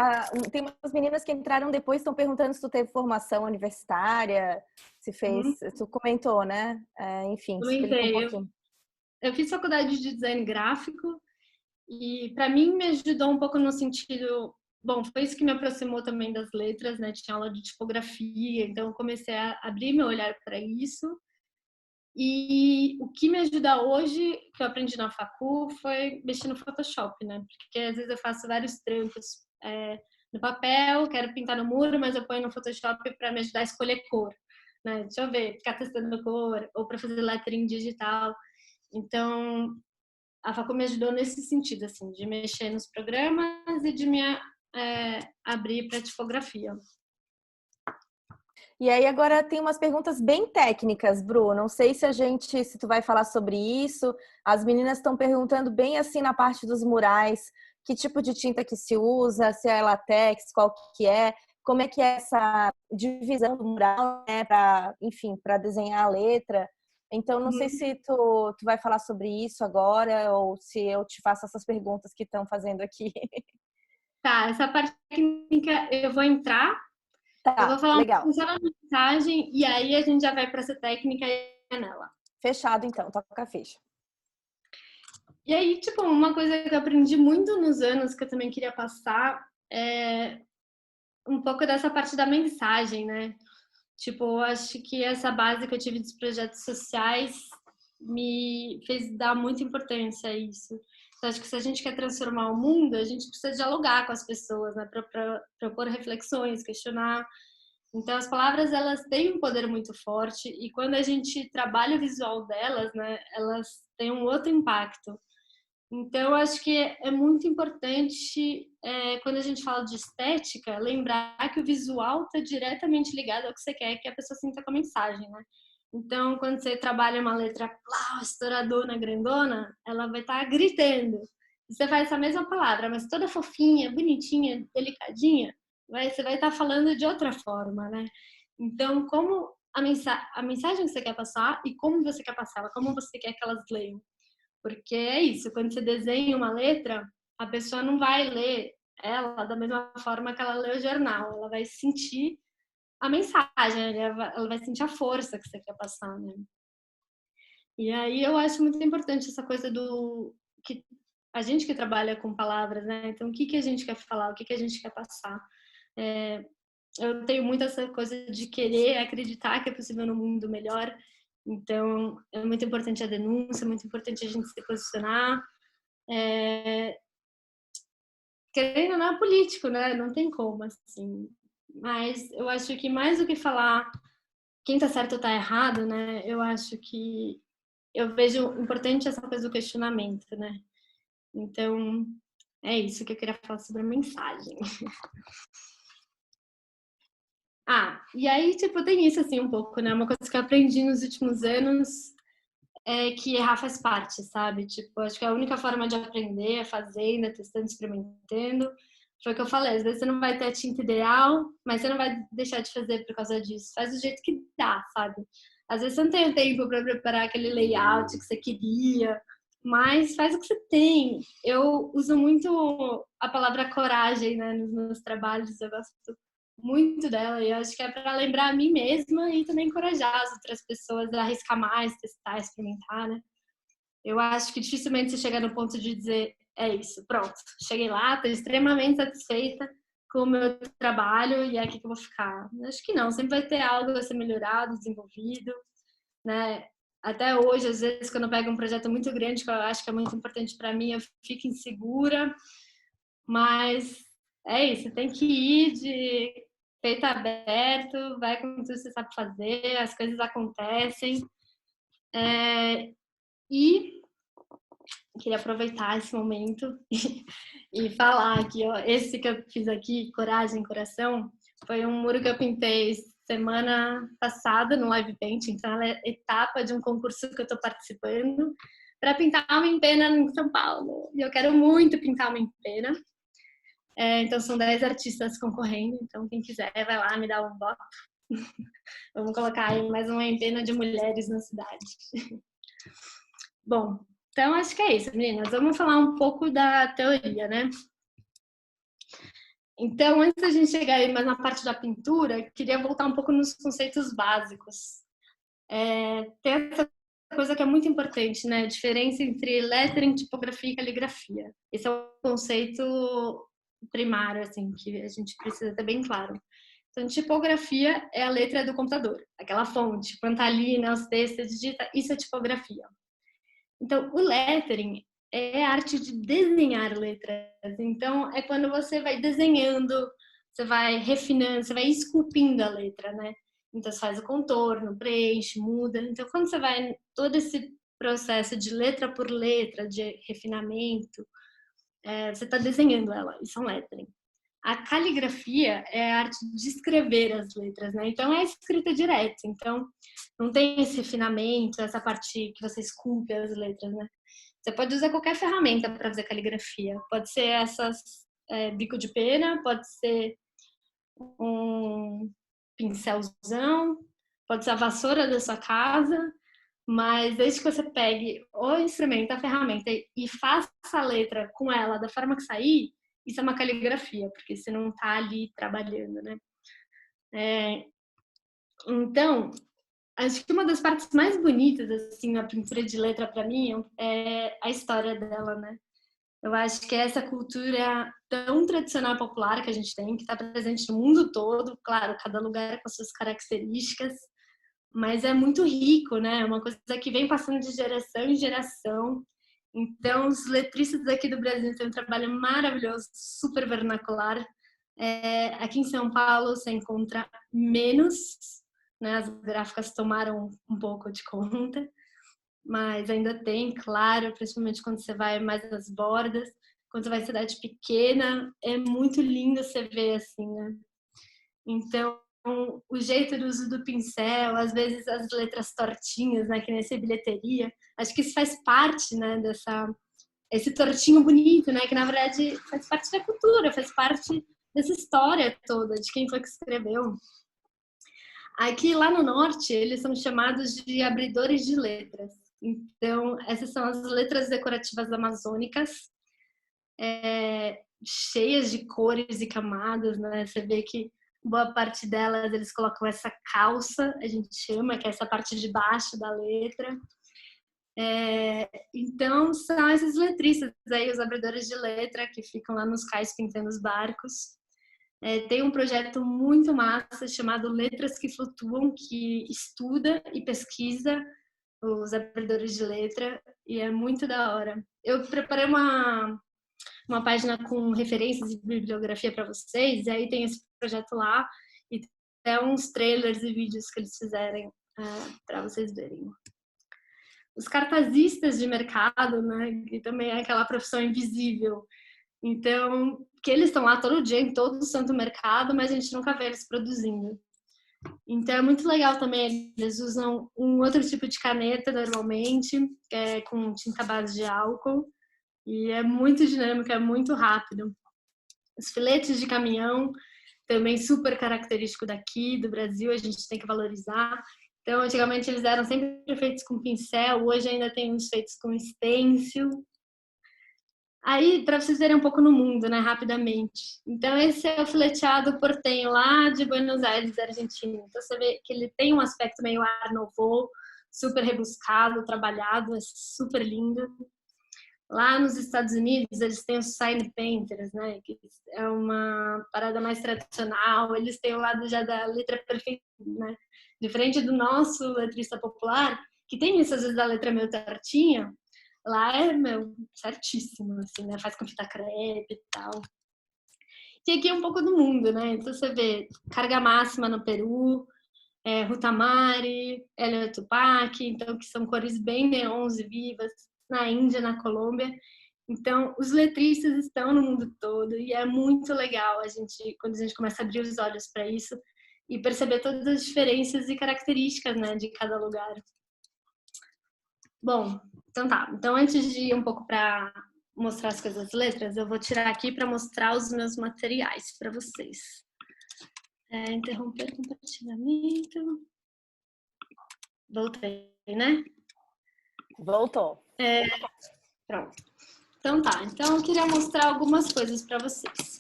tem umas meninas que entraram depois, estão perguntando se tu teve formação universitária, se fez, tu comentou, né? Enfim, explica um pouquinho. Eu fiz faculdade de design gráfico e para mim me ajudou um pouco no sentido bom, foi isso que me aproximou também das letras, né? Tinha aula de tipografia, então eu comecei a abrir meu olhar para isso. E o que me ajuda hoje, que eu aprendi na facu, foi mexer no Photoshop, né? Porque às vezes eu faço vários trampos no papel, quero pintar no muro, mas eu ponho no Photoshop para me ajudar a escolher cor, né? Deixa eu ver, ficar testando cor, ou para fazer lettering digital. Então, a facu me ajudou nesse sentido, assim, de mexer nos programas e de me abrir para tipografia. E aí agora tem umas perguntas bem técnicas, Bru. Não sei se tu vai falar sobre isso. As meninas estão perguntando bem assim na parte dos murais, que tipo de tinta que se usa, se é látex, qual que é, como é que é essa divisão do mural, né, para, enfim, para desenhar a letra. Então não sei se tu vai falar sobre isso agora ou se eu te faço essas perguntas que estão fazendo aqui. Tá, essa parte técnica eu vou entrar. Eu vou Tá, falar um legal. pouquinho só na mensagem e aí a gente já vai para essa técnica e nela. Fechado então, toca a ficha. E aí, tipo, uma coisa que eu aprendi muito nos anos que eu também queria passar é um pouco dessa parte da mensagem, né? Tipo, eu acho que essa base que eu tive dos projetos sociais me fez dar muita importância a isso. Então, acho que se a gente quer transformar o mundo, a gente precisa dialogar com as pessoas, né? Para propor reflexões, questionar. Então, as palavras, elas têm um poder muito forte e quando a gente trabalha o visual delas, né? Elas têm um outro impacto. Então, eu acho que é muito importante, quando a gente fala de estética, lembrar que o visual está diretamente ligado ao que você quer que a pessoa sinta com a mensagem, né? Então, quando você trabalha uma letra estouradona, grandona, ela vai estar gritando. E você faz essa mesma palavra, mas toda fofinha, bonitinha, delicadinha, você vai estar falando de outra forma, né? Então, como a mensagem que você quer passar e como você quer passá-la, como você quer que elas leiam. Porque é isso, quando você desenha uma letra, a pessoa não vai ler ela da mesma forma que ela lê o jornal, ela vai sentir a mensagem, ela vai sentir a força que você quer passar, né? E aí eu acho muito importante essa coisa do que a gente que trabalha com palavras, né? Então, o que que a gente quer falar, o que que a gente quer passar? Eu tenho muito essa coisa de querer acreditar que é possível num mundo melhor. Então, é muito importante a denúncia, é muito importante a gente se posicionar. Querendo ou não, é político, né? Não tem como, assim. Mas eu acho que mais do que falar quem tá certo ou tá errado, né? Eu acho que eu vejo importante essa coisa do questionamento, né? Então, é isso que eu queria falar sobre a mensagem. E aí, tipo, tem isso, assim, um pouco, né? Uma coisa que eu aprendi nos últimos anos é que errar faz parte, sabe? Tipo, acho que a única forma de aprender é fazendo, testando, experimentando. Foi o que eu falei, às vezes você não vai ter a tinta ideal, mas você não vai deixar de fazer por causa disso. Faz do jeito que dá, sabe? Às vezes você não tem o tempo para preparar aquele layout que você queria, mas faz o que você tem. Eu uso muito a palavra coragem, né, nos meus trabalhos, eu gosto muito dela e eu acho que é para lembrar a mim mesma e também encorajar as outras pessoas a arriscar mais, testar, experimentar, né? Eu acho que dificilmente você chega no ponto de dizer é isso, pronto, cheguei lá, estou extremamente satisfeita com o meu trabalho e é aqui que eu vou ficar. Acho que não, sempre vai ter algo a ser melhorado, desenvolvido, né? Até hoje, às vezes, quando eu pego um projeto muito grande que eu acho que é muito importante para mim, eu fico insegura, mas é isso, tem que ir de peito aberto, vai com tudo que você sabe fazer, as coisas acontecem. E queria aproveitar esse momento e falar que ó, esse que eu fiz aqui, Coragem, Coração, foi um muro que eu pintei semana passada no Live Paint, então ela é etapa de um concurso que eu estou participando para pintar uma empena em São Paulo. E eu quero muito pintar uma empena. Então são 10 artistas concorrendo, então quem quiser vai lá, me dá um voto. Vamos colocar aí mais uma empena de mulheres na cidade. Bom, então acho que é isso, meninas. Vamos falar um pouco da teoria, né? Então, antes da gente chegar aí mais na parte da pintura, queria voltar um pouco nos conceitos básicos. Tem essa coisa que é muito importante, né? A diferença entre lettering, tipografia e caligrafia. Esse é um conceito primário, assim, que a gente precisa ter bem claro. Então, tipografia é a letra do computador, aquela fonte, quando tá ali, né, os textos, digita, isso é tipografia. Então, o lettering é a arte de desenhar letras. Então, é quando você vai desenhando, você vai refinando, você vai esculpindo a letra, né? Então, você faz o contorno, preenche, muda. Então, quando você vai todo esse processo de letra por letra, de refinamento, você está desenhando ela, isso é um lettering. A caligrafia é a arte de escrever as letras, né? Então, é escrita direta. Então, não tem esse refinamento, essa parte que você esculpe as letras, né? Você pode usar qualquer ferramenta para fazer caligrafia. Pode ser essas bico de pena, pode ser um pincelzão, pode ser a vassoura da sua casa, mas desde que você pegue o instrumento, a ferramenta e faça a letra com ela da forma que sair, isso é uma caligrafia, porque você não está ali trabalhando, né? Então, acho que uma das partes mais bonitas, assim, na pintura de letra para mim é a história dela, né? Eu acho que é essa cultura tão tradicional e popular que a gente tem, que está presente no mundo todo, claro, cada lugar com as suas características, mas é muito rico, né? É uma coisa que vem passando de geração em geração. Então, os letristas aqui do Brasil têm um trabalho maravilhoso, super vernacular. Aqui em São Paulo você encontra menos, né? As gráficas tomaram um pouco de conta, mas ainda tem, claro, principalmente quando você vai mais nas bordas, quando você vai em cidade pequena, é muito lindo você ver assim, né? Então, o jeito do uso do pincel, às vezes as letras tortinhas, né, que nessa bilheteria, acho que isso faz parte, né, esse tortinho bonito, né, que na verdade faz parte da cultura, faz parte dessa história toda, de quem foi que escreveu. Aqui, lá no norte, eles são chamados de abridores de letras. Então, essas são as letras decorativas amazônicas, cheias de cores e camadas, né? Você vê que boa parte delas eles colocam essa calça, a gente chama, que é essa parte de baixo da letra. Então, são esses letristas aí, os abridores de letra, que ficam lá nos cais pintando os barcos. Tem um projeto muito massa chamado Letras que Flutuam, que estuda e pesquisa os abridores de letra, e é muito da hora. Eu preparei uma página com referências e bibliografia para vocês, e aí tem esse projeto lá, e tem uns trailers e vídeos que eles fizerem para vocês verem. Os cartazistas de mercado, né, que também é aquela profissão invisível. Então, que eles estão lá todo dia, em todo o santo mercado, mas a gente nunca vê eles produzindo. Então, é muito legal também, eles usam um outro tipo de caneta, normalmente, que é com tinta base de álcool, e é muito dinâmico, é muito rápido. Os filetes de caminhão, também super característico daqui, do Brasil, a gente tem que valorizar. Então, antigamente eles eram sempre feitos com pincel, hoje ainda tem uns feitos com stencil. Aí, para vocês verem um pouco no mundo, né, rapidamente. Então, esse é o fileteado portenho lá de Buenos Aires, Argentina. Então, você vê que ele tem um aspecto meio Art Nouveau, super rebuscado, trabalhado, é super lindo. Lá nos Estados Unidos, eles têm os sign painters, né, que é uma parada mais tradicional. Eles têm o lado já da letra perfeita, né, diferente do nosso letrista popular, que tem isso, às vezes, da letra meio tortinha. Lá é, certíssimo, assim, né? Faz com fita crepe e tal. E aqui é um pouco do mundo, né? Então você vê Carga Máxima no Peru, Rutamari, Hélio Tupac, então que são cores bem neons e vivas, na Índia, na Colômbia. Então, os letristas estão no mundo todo e é muito legal quando a gente começa a abrir os olhos para isso e perceber todas as diferenças e características, né, de cada lugar. Bom, então tá. Então, antes de ir um pouco para mostrar as coisas das letras, eu vou tirar aqui para mostrar os meus materiais para vocês. Interromper o compartilhamento. Voltei, né? Voltou. Pronto. Então tá. Então, eu queria mostrar algumas coisas para vocês.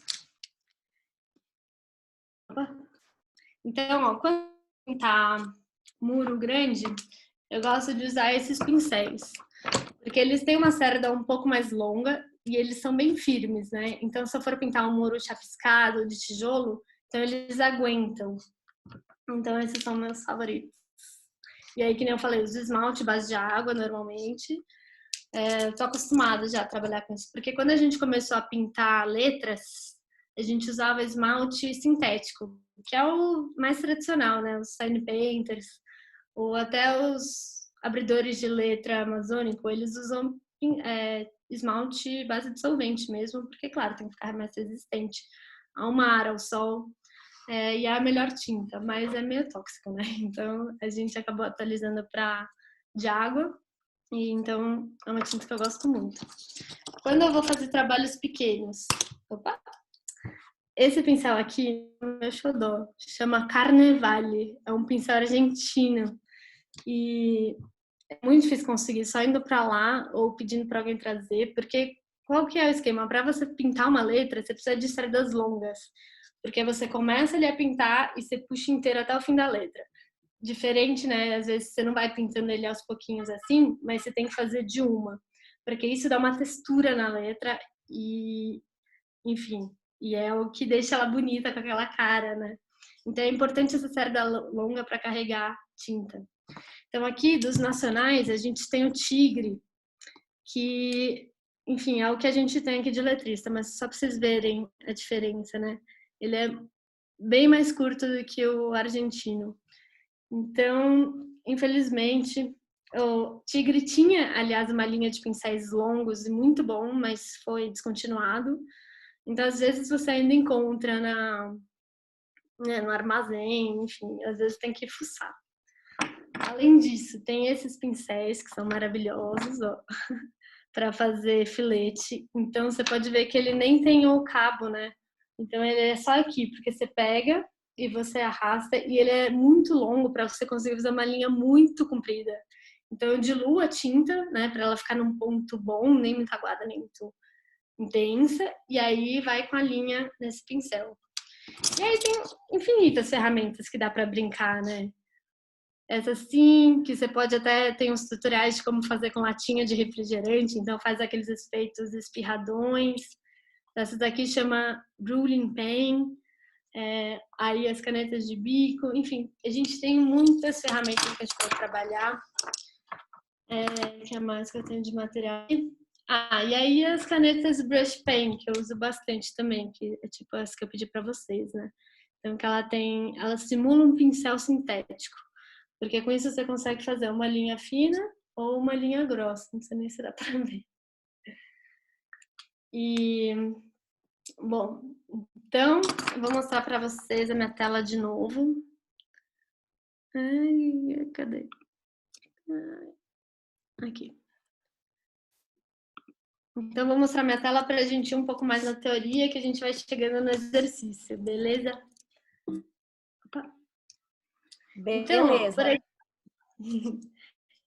Então, ó, quando tá muro grande, eu gosto de usar esses pincéis, porque eles têm uma cerda um pouco mais longa e eles são bem firmes, né? Então, se eu for pintar um muro chapiscado de tijolo, então eles aguentam. Então, esses são meus favoritos. E aí, que nem eu falei, os esmalte base de água, normalmente. Tô acostumada já a trabalhar com isso. Porque quando a gente começou a pintar letras, a gente usava esmalte sintético, que é o mais tradicional, né? Os sign painters, ou até os abridores de letra amazônico, eles usam esmalte base de solvente mesmo, porque, claro, tem que ficar mais resistente ao mar, ao sol. E é a melhor tinta, mas é meio tóxico, né? Então a gente acabou atualizando para de água, e então é uma tinta que eu gosto muito. Quando eu vou fazer trabalhos pequenos, esse pincel aqui, meu xodó, chama Carnevale, é um pincel argentino e é muito difícil conseguir só indo para lá ou pedindo para alguém trazer, porque qual que é o esquema? Para você pintar uma letra, você precisa de cerdas longas. Porque você começa ali a pintar e você puxa inteiro até o fim da letra. Diferente, né? Às vezes você não vai pintando ele aos pouquinhos assim, mas você tem que fazer de uma. Porque isso dá uma textura na letra e, enfim, e é o que deixa ela bonita com aquela cara, né? Então é importante essa cerda longa para carregar tinta. Então aqui, dos nacionais, a gente tem o Tigre, que, enfim, é o que a gente tem aqui de letrista, mas só para vocês verem a diferença, né? Ele é bem mais curto do que o argentino. Então, infelizmente, o Tigre tinha, aliás, uma linha de pincéis longos e muito bom, mas foi descontinuado. Então, às vezes você ainda encontra no armazém, enfim, às vezes tem que fuçar. Além disso, tem esses pincéis que são maravilhosos, ó, para fazer filete. Então, você pode ver que ele nem tem o cabo, né? Então ele é só aqui, porque você pega e você arrasta, e ele é muito longo para você conseguir fazer uma linha muito comprida. Então eu diluo a tinta, né, para ela ficar num ponto bom, nem muito aguada, nem muito intensa, e aí vai com a linha nesse pincel. E aí tem infinitas ferramentas que dá para brincar, né? Essa sim, que você pode até ter uns tutoriais de como fazer com latinha de refrigerante, então faz aqueles efeitos espirradões. Essa daqui chama Ruling Pen, aí as canetas de bico, enfim, a gente tem muitas ferramentas que a gente pode trabalhar. Que é mais que eu tenho de material? E aí as canetas Brush Pen, que eu uso bastante também, que é tipo as que eu pedi para vocês, né? Então que ela simula um pincel sintético, porque com isso você consegue fazer uma linha fina ou uma linha grossa, não sei nem se dá para ver. E bom, então, eu vou mostrar para vocês a minha tela de novo. Ai, cadê? Aqui. Então, vou mostrar minha tela para a gente ir um pouco mais na teoria, que a gente vai chegando no exercício, beleza? Opa. Beleza. Então,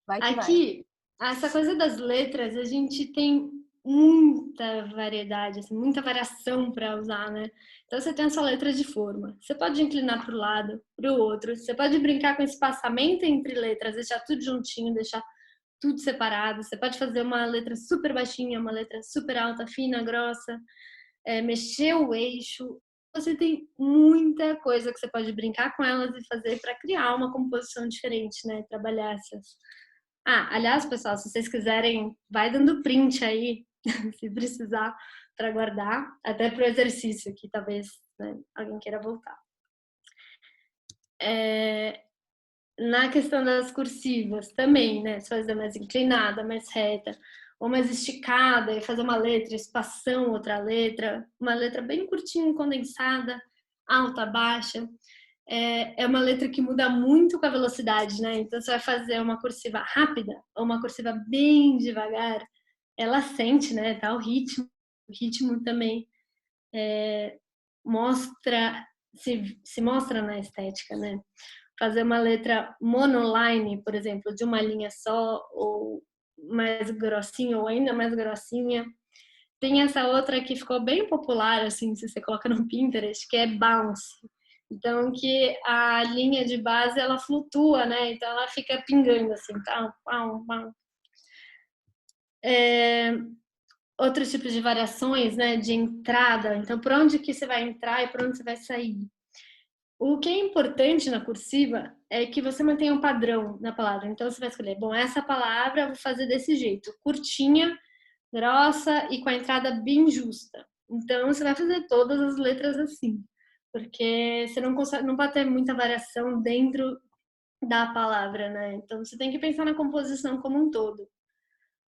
aqui, essa coisa das letras, a gente tem muita variedade, assim, muita variação para usar, né? Então você tem a sua letra de forma. Você pode inclinar para o lado, para o outro. Você pode brincar com espaçamento entre letras, deixar tudo juntinho, deixar tudo separado. Você pode fazer uma letra super baixinha, uma letra super alta, fina, grossa, mexer o eixo. Você tem muita coisa que você pode brincar com elas e fazer para criar uma composição diferente, né? Trabalhar essas. Aliás, pessoal, se vocês quiserem, vai dando print aí, se precisar, para guardar, até para o exercício, que talvez, né, alguém queira voltar. Na questão das cursivas também, né? Se fazer mais inclinada, mais reta, ou mais esticada, e fazer uma letra, espação, outra letra, uma letra bem curtinha, condensada, alta, baixa. É uma letra que muda muito com a velocidade, né? Então, você vai fazer uma cursiva rápida ou uma cursiva bem devagar, ela sente, né? Tá o ritmo também se mostra na estética, né? Fazer uma letra monoline, por exemplo, de uma linha só, ou mais grossinha, ou ainda mais grossinha. Tem essa outra que ficou bem popular, assim, se você coloca no Pinterest, que é bounce. Então, que a linha de base, ela flutua, né? Então, ela fica pingando, assim, tá? outros tipos de variações, né, de entrada. Então, por onde que você vai entrar e por onde você vai sair. O que é importante na cursiva é que você mantenha um padrão na palavra. Então, você vai escolher, bom, essa palavra eu vou fazer desse jeito, curtinha, grossa e com a entrada bem justa. Então, você vai fazer todas as letras assim, porque você não consegue, não pode ter muita variação dentro da palavra, né? Então, você tem que pensar na composição como um todo.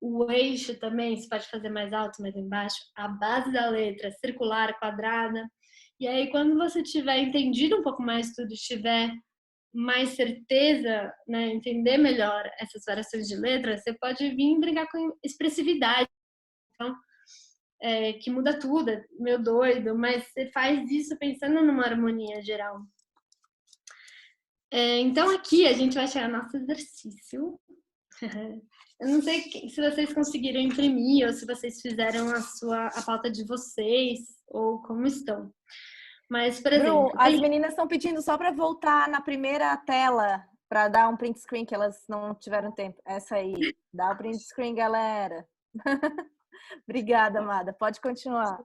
O eixo também, você pode fazer mais alto, mais embaixo. A base da letra, circular, quadrada. E aí, quando você tiver entendido um pouco mais tudo, tiver mais certeza, né, entender melhor essas variações de letra, você pode vir brincar com expressividade. Então, que muda tudo, é meio doido, mas você faz isso pensando numa harmonia geral. Então, aqui a gente vai chegar no nosso exercício. Eu não sei se vocês conseguiram imprimir ou se vocês fizeram a pauta de vocês ou como estão. Mas, por exemplo... Bru, as meninas estão pedindo só para voltar na primeira tela para dar um print screen, que elas não tiveram tempo. Essa aí. Dá o print screen, galera. Obrigada, amada. Pode continuar.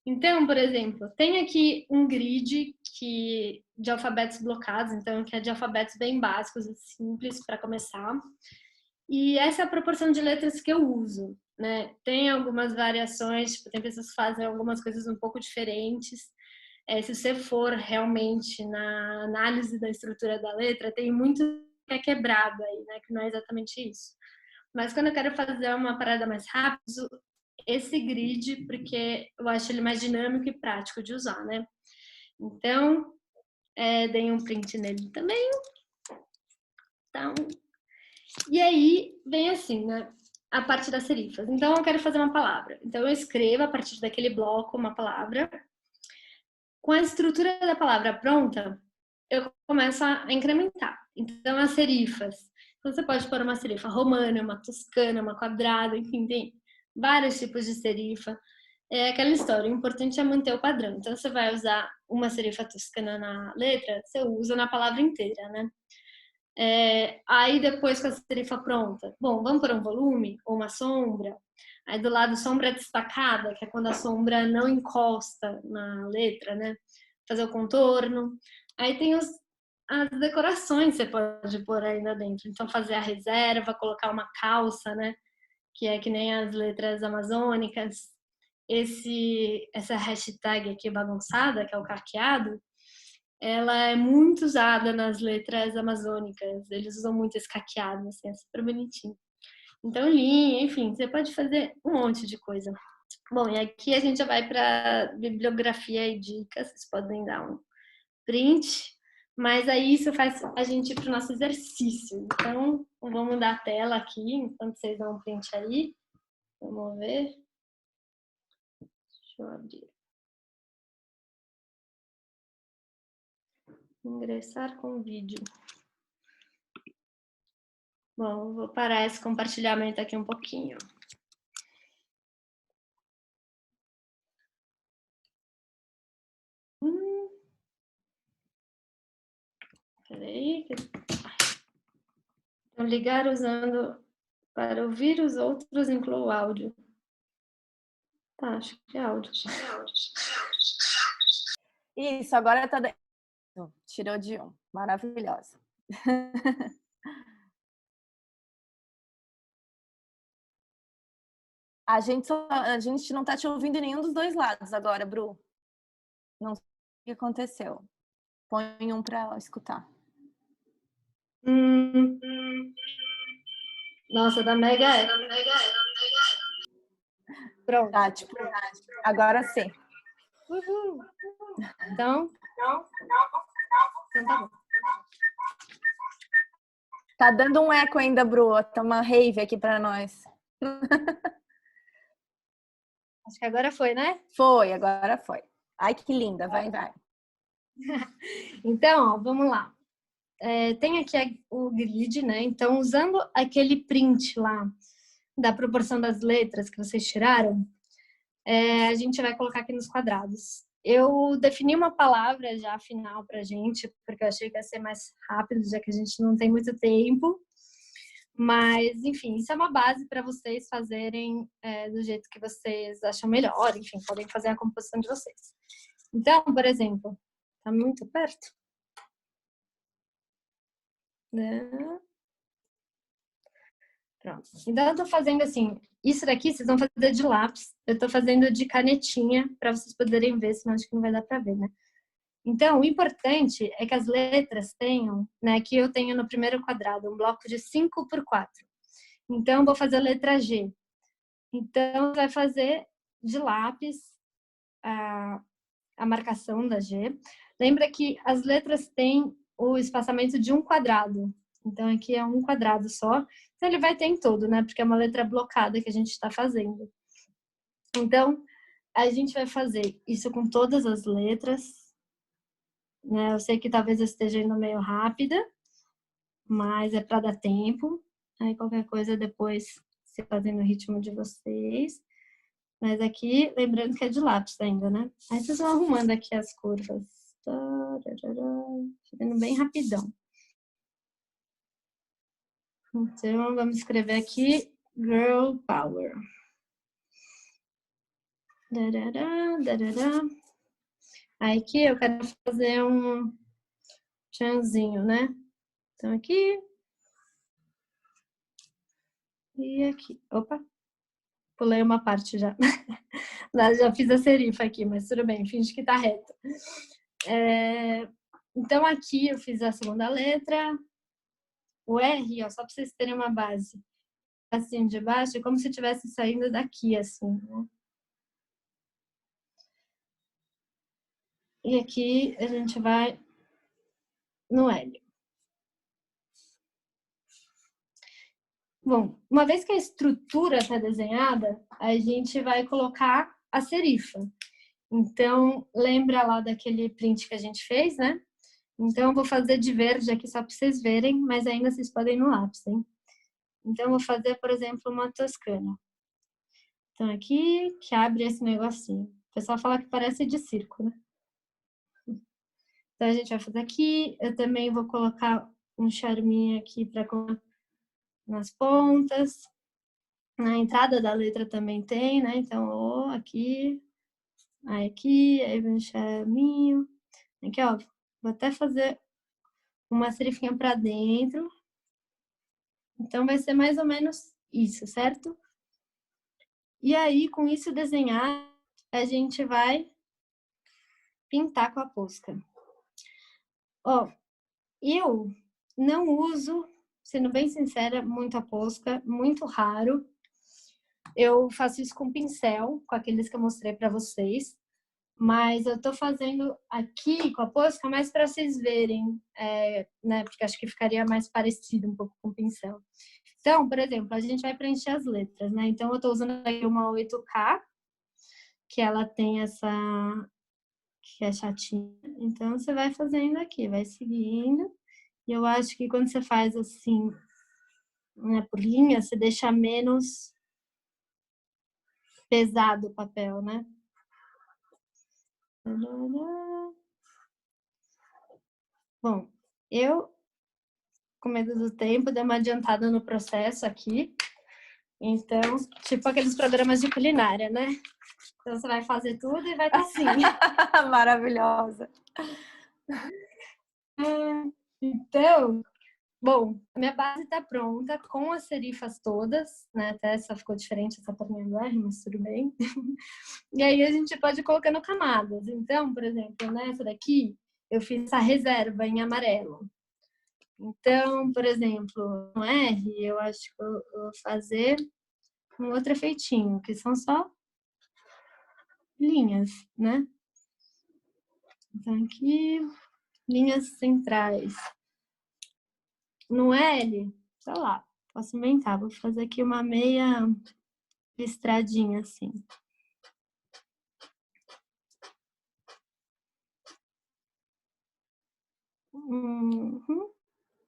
Então, por exemplo, tem aqui um grid de alfabetos blocados, então que é de alfabetos bem básicos e simples para começar. E essa é a proporção de letras que eu uso, né? Tem algumas variações, tipo, tem pessoas que fazem algumas coisas um pouco diferentes. Se você for realmente na análise da estrutura da letra, tem muito que é quebrado aí, né? Que não é exatamente isso. Mas quando eu quero fazer uma parada mais rápida, esse grid, porque eu acho ele mais dinâmico e prático de usar, né? Então, dei um print nele também. Então, e aí, vem assim, né? A parte das serifas. Então, eu quero fazer uma palavra. Então, eu escrevo a partir daquele bloco uma palavra. Com a estrutura da palavra pronta, eu começo a incrementar. Então, as serifas. Então, você pode pôr uma serifa romana, uma toscana, uma quadrada, enfim, tem vários tipos de serifa. É aquela história, o importante é manter o padrão. Então, você vai usar uma serifa toscana na letra, você usa na palavra inteira, né? Aí, depois com a serifa pronta, bom, vamos por um volume ou uma sombra. Aí, do lado, sombra destacada, que é quando a sombra não encosta na letra, né? Fazer o contorno. Aí, tem as decorações que você pode pôr ainda dentro. Então, fazer a reserva, colocar uma calça, né? Que é que nem as letras amazônicas. Essa hashtag aqui bagunçada, que é o caqueado, ela é muito usada nas letras amazônicas. Eles usam muito esse caqueado, assim, é super bonitinho. Então, linha, enfim, você pode fazer um monte de coisa. Bom, e aqui a gente já vai para bibliografia e dicas. Vocês podem dar um print. Mas aí isso faz a gente ir para o nosso exercício. Então, vamos mudar a tela aqui, enquanto vocês dão um print aí. Vamos ver. Deixa eu abrir. Ingressar com vídeo. Bom, vou parar esse compartilhamento aqui um pouquinho. Peraí. Então, ligar usando para ouvir os outros, inclui o áudio. Tá, acho que é áudio. Isso, agora tá... Tirou de um. Maravilhosa. A gente não tá te ouvindo em nenhum dos dois lados agora, Bru. Não sei o que aconteceu. Põe um para escutar. Nossa, da Mega é. Pronto. Tá, tipo, agora sim. Uhul. Então tá bom. Tá dando um eco ainda, Bru. Tá uma rave aqui para nós. Acho que agora foi, né? Foi, agora foi. Ai, que linda. Vai. Então, ó, vamos lá. Tem aqui o grid, né? Então, usando aquele print lá da proporção das letras que vocês tiraram, a gente vai colocar aqui nos quadrados. Eu defini uma palavra já final pra gente, porque eu achei que ia ser mais rápido, já que a gente não tem muito tempo. Mas, enfim, isso é uma base para vocês fazerem do jeito que vocês acham melhor. Enfim, podem fazer a composição de vocês. Então, por exemplo, tá muito perto? Né? Pronto. Então, eu tô fazendo assim, isso daqui vocês vão fazer de lápis. Eu tô fazendo de canetinha para vocês poderem ver, senão acho que não vai dar para ver, né? Então, o importante é que as letras tenham, né? Aqui eu tenho no primeiro quadrado um bloco de 5 por 4. Então, eu vou fazer a letra G. Então, vai fazer de lápis a marcação da G. Lembra que as letras têm o espaçamento de um quadrado. Então, aqui é um quadrado só. Então, ele vai ter em todo, né? Porque é uma letra blocada que a gente está fazendo. Então, a gente vai fazer isso com todas as letras, né? Eu sei que talvez eu esteja indo meio rápida, mas é para dar tempo. Aí, qualquer coisa, depois, se fazem no ritmo de vocês. Mas aqui, lembrando que é de lápis ainda, né? Aí vocês vão arrumando aqui as curvas. Fazendo bem rapidão. Então, vamos escrever aqui Girl Power. Aí aqui eu quero fazer um tchanzinho, né? Então aqui. E aqui. Opa! Pulei uma parte já. Já fiz a serifa aqui, mas tudo bem, finge que tá reto. Então aqui eu fiz a segunda letra. O R, ó, só para vocês terem uma base. Assim, de baixo, é como se estivesse saindo daqui, assim, né? E aqui a gente vai no L. Bom, uma vez que a estrutura está desenhada, a gente vai colocar a serifa. Então, lembra lá daquele print que a gente fez, né? Então, eu vou fazer de verde aqui só para vocês verem, mas ainda vocês podem ir no lápis, hein? Então, eu vou fazer, por exemplo, uma toscana. Então, aqui, que abre esse negocinho. O pessoal fala que parece de circo, né? Então, a gente vai fazer aqui. Eu também vou colocar um charminho aqui para nas pontas. Na entrada da letra também tem, né? Então, ó, aqui, aí vem um charminho. Aqui, ó, vou até fazer uma serifinha para dentro. Então, vai ser mais ou menos isso, certo? E aí, com isso desenhar, a gente vai pintar com a posca. Ó, eu não uso, sendo bem sincera, muito a posca, muito raro. Eu faço isso com pincel, com aqueles que eu mostrei para vocês. Mas eu tô fazendo aqui com a posca mais para vocês verem, né? Porque acho que ficaria mais parecido um pouco com o pincel. Então, por exemplo, a gente vai preencher as letras, né? Então, eu tô usando aqui uma 8K, que ela tem essa... que é chatinha. Então, você vai fazendo aqui, vai seguindo. E eu acho que quando você faz assim, né, por linha, você deixa menos pesado o papel, né? Bom, eu, com medo do tempo, dei uma adiantada no processo aqui. Então, tipo aqueles programas de culinária, né? Então, você vai fazer tudo e vai estar assim. Maravilhosa. Então, bom, a minha base está pronta, com as serifas todas, né? Até essa ficou diferente, essa perninha do R, mas tudo bem. E aí a gente pode ir colocando camadas. Então, por exemplo, nessa daqui, eu fiz a reserva em amarelo. Então, por exemplo, no R, eu acho que eu vou fazer um outro efeitinho, que são só linhas, né? Então, aqui, linhas centrais. No L, sei lá, posso inventar. Vou fazer aqui uma meia listradinha, assim.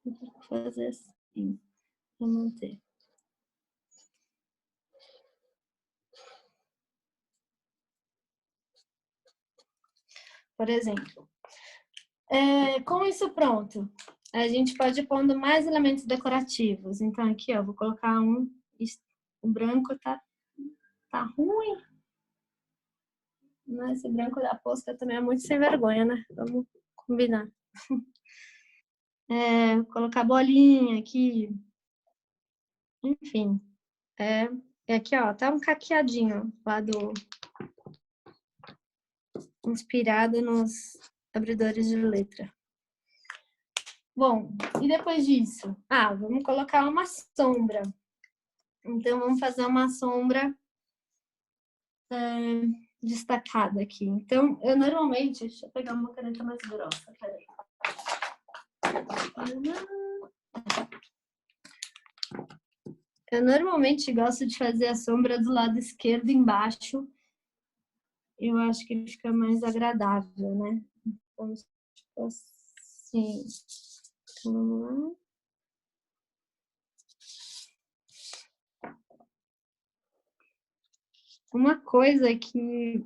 Vou fazer assim, para manter. Por exemplo, com isso pronto, a gente pode ir pondo mais elementos decorativos. Então, aqui, ó, vou colocar o branco tá ruim. Mas esse branco da posca também é muito sem vergonha, né? Vamos combinar. Colocar bolinha aqui. Enfim. Aqui, ó, tá um caqueadinho lá inspirado nos abridores de letra. Bom, e depois disso? Vamos colocar uma sombra. Então, vamos fazer uma sombra destacada aqui. Então, eu normalmente... Deixa eu pegar uma caneta mais grossa, peraí. Eu normalmente gosto de fazer a sombra do lado esquerdo embaixo. Eu acho que fica mais agradável, né? Então, tipo assim. Vamos lá. Uma coisa que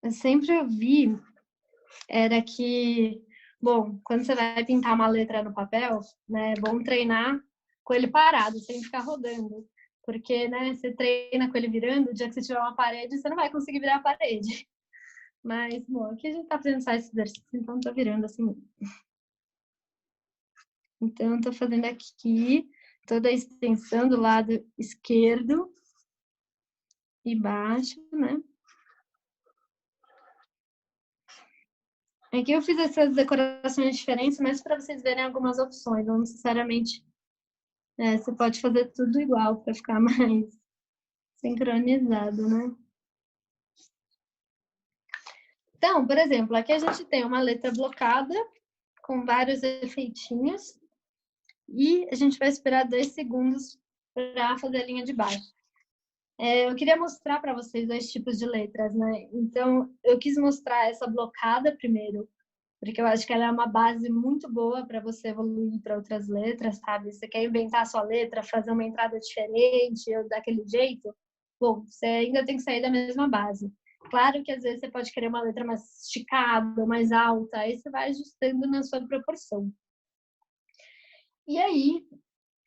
eu sempre ouvi era que, bom, quando você vai pintar uma letra no papel, né, é bom treinar com ele parado, sem ficar rodando. Porque, né, você treina com ele virando, o dia que você tiver uma parede, você não vai conseguir virar a parede. Mas, bom, aqui a gente tá fazendo só esse exercício, então tá virando assim. Então, eu tô fazendo aqui toda a extensão do lado esquerdo e baixo, né? Aqui eu fiz essas decorações diferentes, mas para vocês verem algumas opções. Não necessariamente você pode fazer tudo igual para ficar mais sincronizado, né? Então, por exemplo, aqui a gente tem uma letra blocada com vários efeitinhos e a gente vai esperar 2 segundos para fazer a linha de baixo. Eu queria mostrar para vocês 2 tipos de letras, né? Então, eu quis mostrar essa blocada primeiro, porque eu acho que ela é uma base muito boa para você evoluir para outras letras, sabe? Você quer inventar a sua letra, fazer uma entrada diferente, ou daquele jeito, bom, você ainda tem que sair da mesma base. Claro que às vezes você pode querer uma letra mais esticada, mais alta, aí você vai ajustando na sua proporção. E aí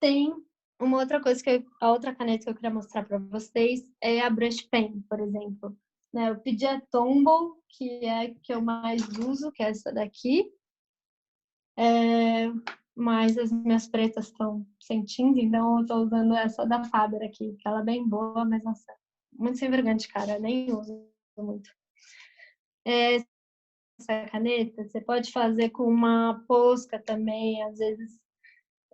tem uma outra coisa a outra caneta que eu queria mostrar para vocês é a Brush Pen, por exemplo. Eu pedi a Tombow, que é a que eu mais uso, que é essa daqui. Mas as minhas pretas estão sem tinta, então eu estou usando essa da Faber aqui, que ela é bem boa, mas nossa, muito sem vergonha de cara, nem uso muito. Essa caneta você pode fazer com uma posca também, às vezes.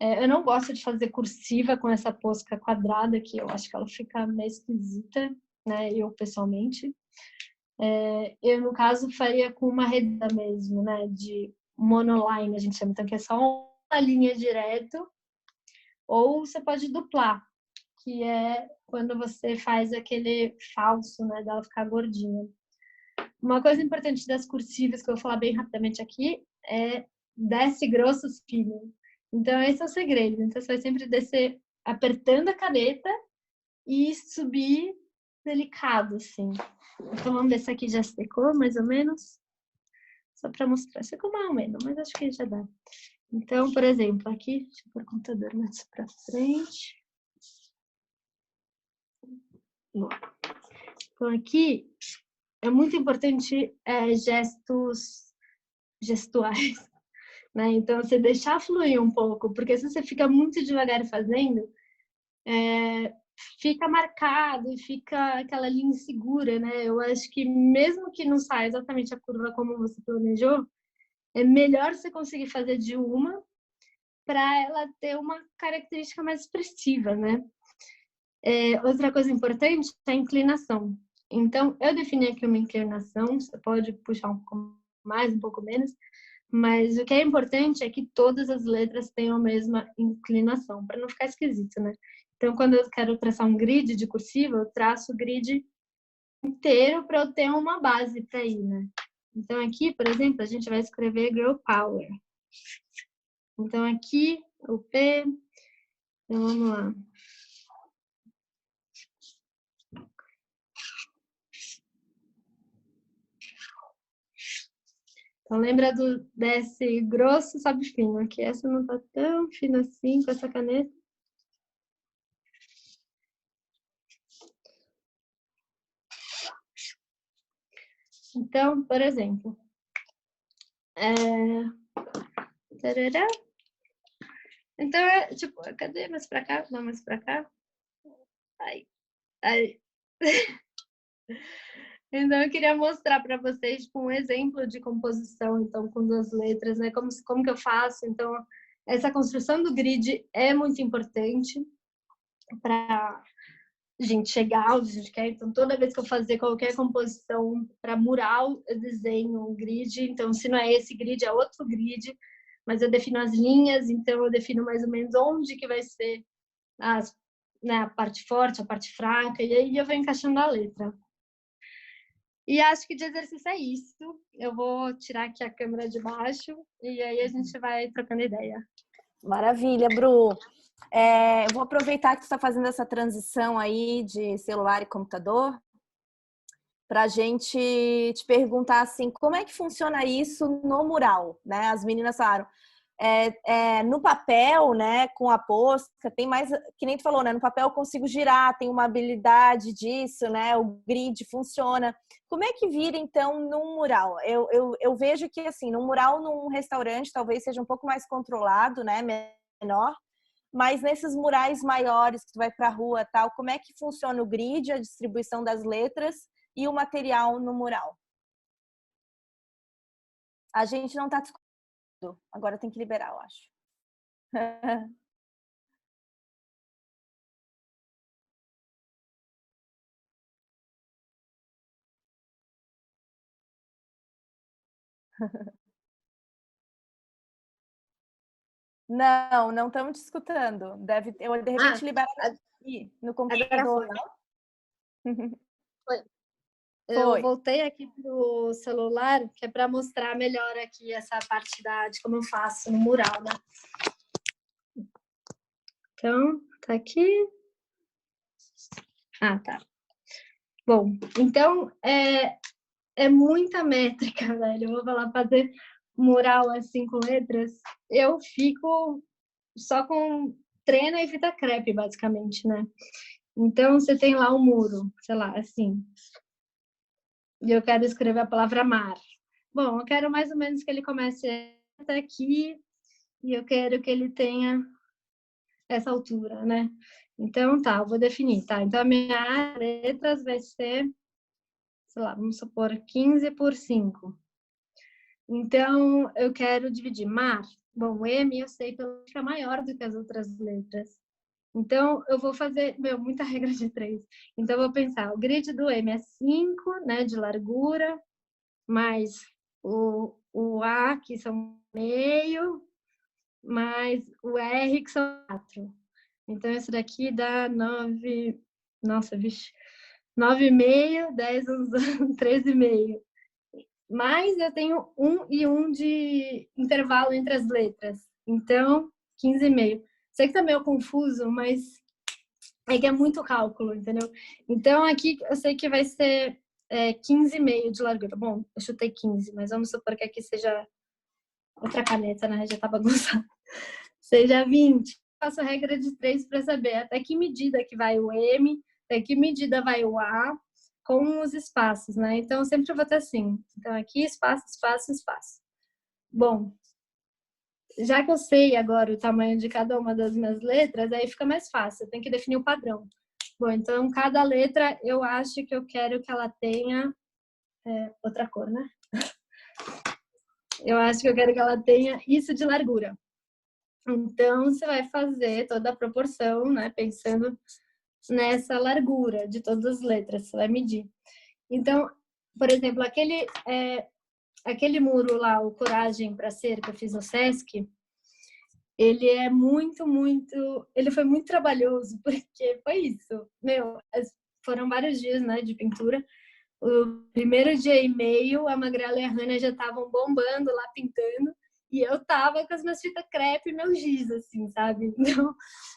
Eu não gosto de fazer cursiva com essa posca quadrada, que eu acho que ela fica meio esquisita, né? Eu, pessoalmente. Eu, no caso, faria com uma reda mesmo, né? De monoline, a gente chama. Então, que é só uma linha direto. Ou você pode duplar, que é quando você faz aquele falso, né? Dela ficar gordinha. Uma coisa importante das cursivas, que eu vou falar bem rapidamente aqui, é desce grosso fino. Então, esse é o segredo. Então, você vai sempre descer apertando a caneta e subir delicado, assim. Então, vamos ver se aqui já secou, mais ou menos. Só para mostrar. Secou mais ou menos, mas acho que já dá. Então, por exemplo, aqui, deixa eu pôr o computador mais para frente. Então, aqui é muito importante gestos gestuais. Né? Então, você deixar fluir um pouco, porque se você fica muito devagar fazendo, fica marcado e fica aquela linha insegura, né? Eu acho que mesmo que não saia exatamente a curva como você planejou, é melhor você conseguir fazer de uma para ela ter uma característica mais expressiva, né? Outra coisa importante é a inclinação. Então, eu defini aqui uma inclinação, você pode puxar um pouco mais, um pouco menos, mas o que é importante é que todas as letras tenham a mesma inclinação, para não ficar esquisito, né? Então, quando eu quero traçar um grid de cursiva, eu traço o grid inteiro para eu ter uma base para ir, né? Então, aqui, por exemplo, a gente vai escrever Girl Power. Então, aqui, o P. Então, vamos lá. Então, lembra do desce grosso, sobe fino. Aqui essa não tá tão fina assim com essa caneta. Então, por exemplo, tarará. Então, tipo, cadê? Mais pra cá? Não, mais pra cá. Ai. Então, eu queria mostrar para vocês tipo, um exemplo de composição, então, com 2 letras, né? Como que eu faço? Então, essa construção do grid é muito importante para a gente chegar onde a gente quer. Então, toda vez que eu fazer qualquer composição para mural, eu desenho um grid. Então, se não é esse grid, é outro grid. Mas eu defino as linhas, então eu defino mais ou menos onde que vai ser né, a parte forte, a parte fraca, e aí eu vou encaixando a letra. E acho que de exercício é isso. Eu vou tirar aqui a câmera de baixo e aí a gente vai trocando ideia. Maravilha, Bru. Eu vou aproveitar que tu está fazendo essa transição aí de celular e computador para a gente te perguntar assim, como é que funciona isso no mural, né? As meninas falaram, no papel, né, com a posca, tem mais, que nem tu falou, né? No papel eu consigo girar, tem uma habilidade disso, né? O grid funciona. Como é que vira, então, num mural? Eu vejo que, assim, num mural, num restaurante, talvez seja um pouco mais controlado, né? Menor. Mas nesses murais maiores que tu vai para a rua, tal, como é que funciona o grid, a distribuição das letras e o material no mural? A gente não está discutindo. Agora tem que liberar, eu acho. Não estamos te escutando. Eu de repente liberar aqui no computador. Foi. Eu voltei aqui pro celular, que é para mostrar melhor aqui essa parte de como eu faço no mural, né? Então, tá aqui. Tá. Bom, então é muita métrica, velho. Eu vou falar, fazer mural assim com letras, eu fico só com treino e fita crepe, basicamente, né? Então, você tem lá um muro, sei lá, assim, e eu quero escrever a palavra mar. Bom, eu quero mais ou menos que ele comece até aqui e eu quero que ele tenha essa altura, né? Então, tá, eu vou definir, tá? Então, a minha área de letras vai ser, sei lá, vamos supor 15 por 5. Então, eu quero dividir mar. Bom, o M eu sei que é maior do que as outras letras. Então, eu vou fazer, muita regra de 3. Então, eu vou pensar, o grid do M é 5, né, de largura, mais o A, que são meio, mais o R, que são 4. Então, esse daqui dá 9, nossa, vixe, 9,5, 10, 11, 13,5. Mas eu tenho 1 e 1 de intervalo entre as letras. Então, 15,5. Sei que tá meio confuso, mas é que é muito cálculo, entendeu? Então, aqui eu sei que vai ser 15,5 de largura. Bom, eu chutei 15, mas vamos supor que aqui seja outra caneta, né? Já tá bagunçado. Seja 20. Faço a regra de 3 para saber até que medida que vai o M, até que medida vai o A, com os espaços, né? Então, sempre eu vou ter assim. Então, aqui, espaço, espaço, espaço. Bom, já que eu sei agora o tamanho de cada uma das minhas letras, aí fica mais fácil. Eu tenho que definir o padrão. Bom, então, cada letra, eu acho que eu quero que ela tenha... outra cor, né? Eu acho que eu quero que ela tenha isso de largura. Então, você vai fazer toda a proporção, né? Pensando nessa largura de todas as letras, você vai medir. Então, por exemplo, aquele muro lá, o Coragem para Ser, que eu fiz no Sesc, ele é ele foi muito trabalhoso, porque foi isso. Foram vários dias, né, de pintura. O primeiro dia e meio, a Magrela e a Hannah já estavam bombando lá, pintando, e eu tava com as minhas fitas crepe e meus giz, assim, sabe? Então,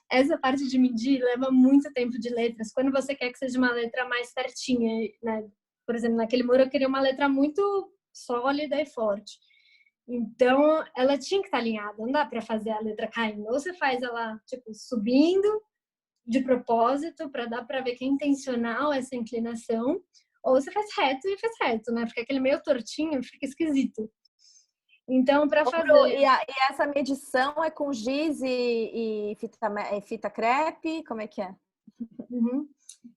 essa parte de medir leva muito tempo de letras. Quando você quer que seja uma letra mais certinha, né? Por exemplo, naquele muro eu queria uma letra muito sólida e forte. Então, ela tinha que estar alinhada, não dá para fazer a letra caindo. Ou você faz ela, tipo, subindo de propósito, para dar para ver que é intencional essa inclinação, ou você faz reto e faz reto, né? Porque aquele meio tortinho fica esquisito. Então, para Ô, Bru, fazer... e essa medição é com giz e fita crepe? Como é que é? Uhum.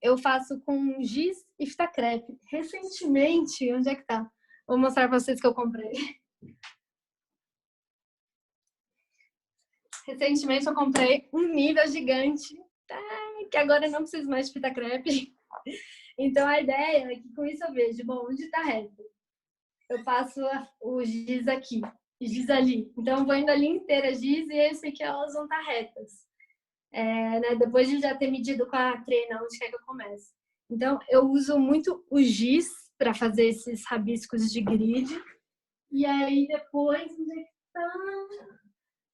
Eu faço com giz e fita crepe. Recentemente, onde é que tá? Vou mostrar para vocês que eu comprei. Recentemente eu comprei um nível gigante, que agora eu não preciso mais de fita crepe. Então a ideia é que com isso eu vejo, bom, onde está reto? Eu passo o giz aqui, giz ali. Então eu vou indo a linha inteira giz e esse aqui elas vão estar retas. Né? Depois de já ter medido com a trena onde quer que eu comece. Então eu uso muito o giz para fazer esses rabiscos de grid. E aí depois, onde é que tá?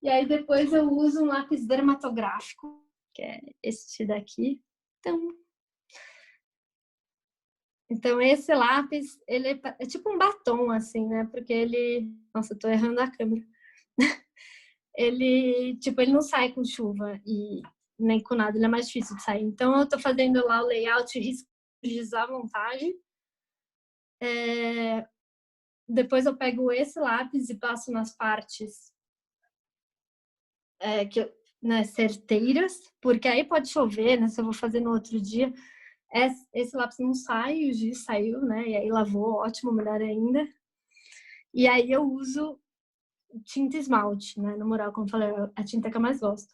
E aí depois eu uso um lápis dermatográfico, que é este daqui. Então esse lápis, ele é tipo um batom, assim, né? Porque ele... Nossa, eu tô errando a câmera. Ele, tipo, ele não sai com chuva e nem com nada, ele é mais difícil de sair. Então eu tô fazendo lá o layout, risco à vontade. Depois eu pego esse lápis e passo nas partes né, certeiras, porque aí pode chover, né? Se eu vou fazer no outro dia, esse lápis não sai, o giz saiu, né? E aí lavou, ótimo, melhor ainda. E aí eu uso tinta esmalte, né? No mural, como eu falei, é a tinta que eu mais gosto.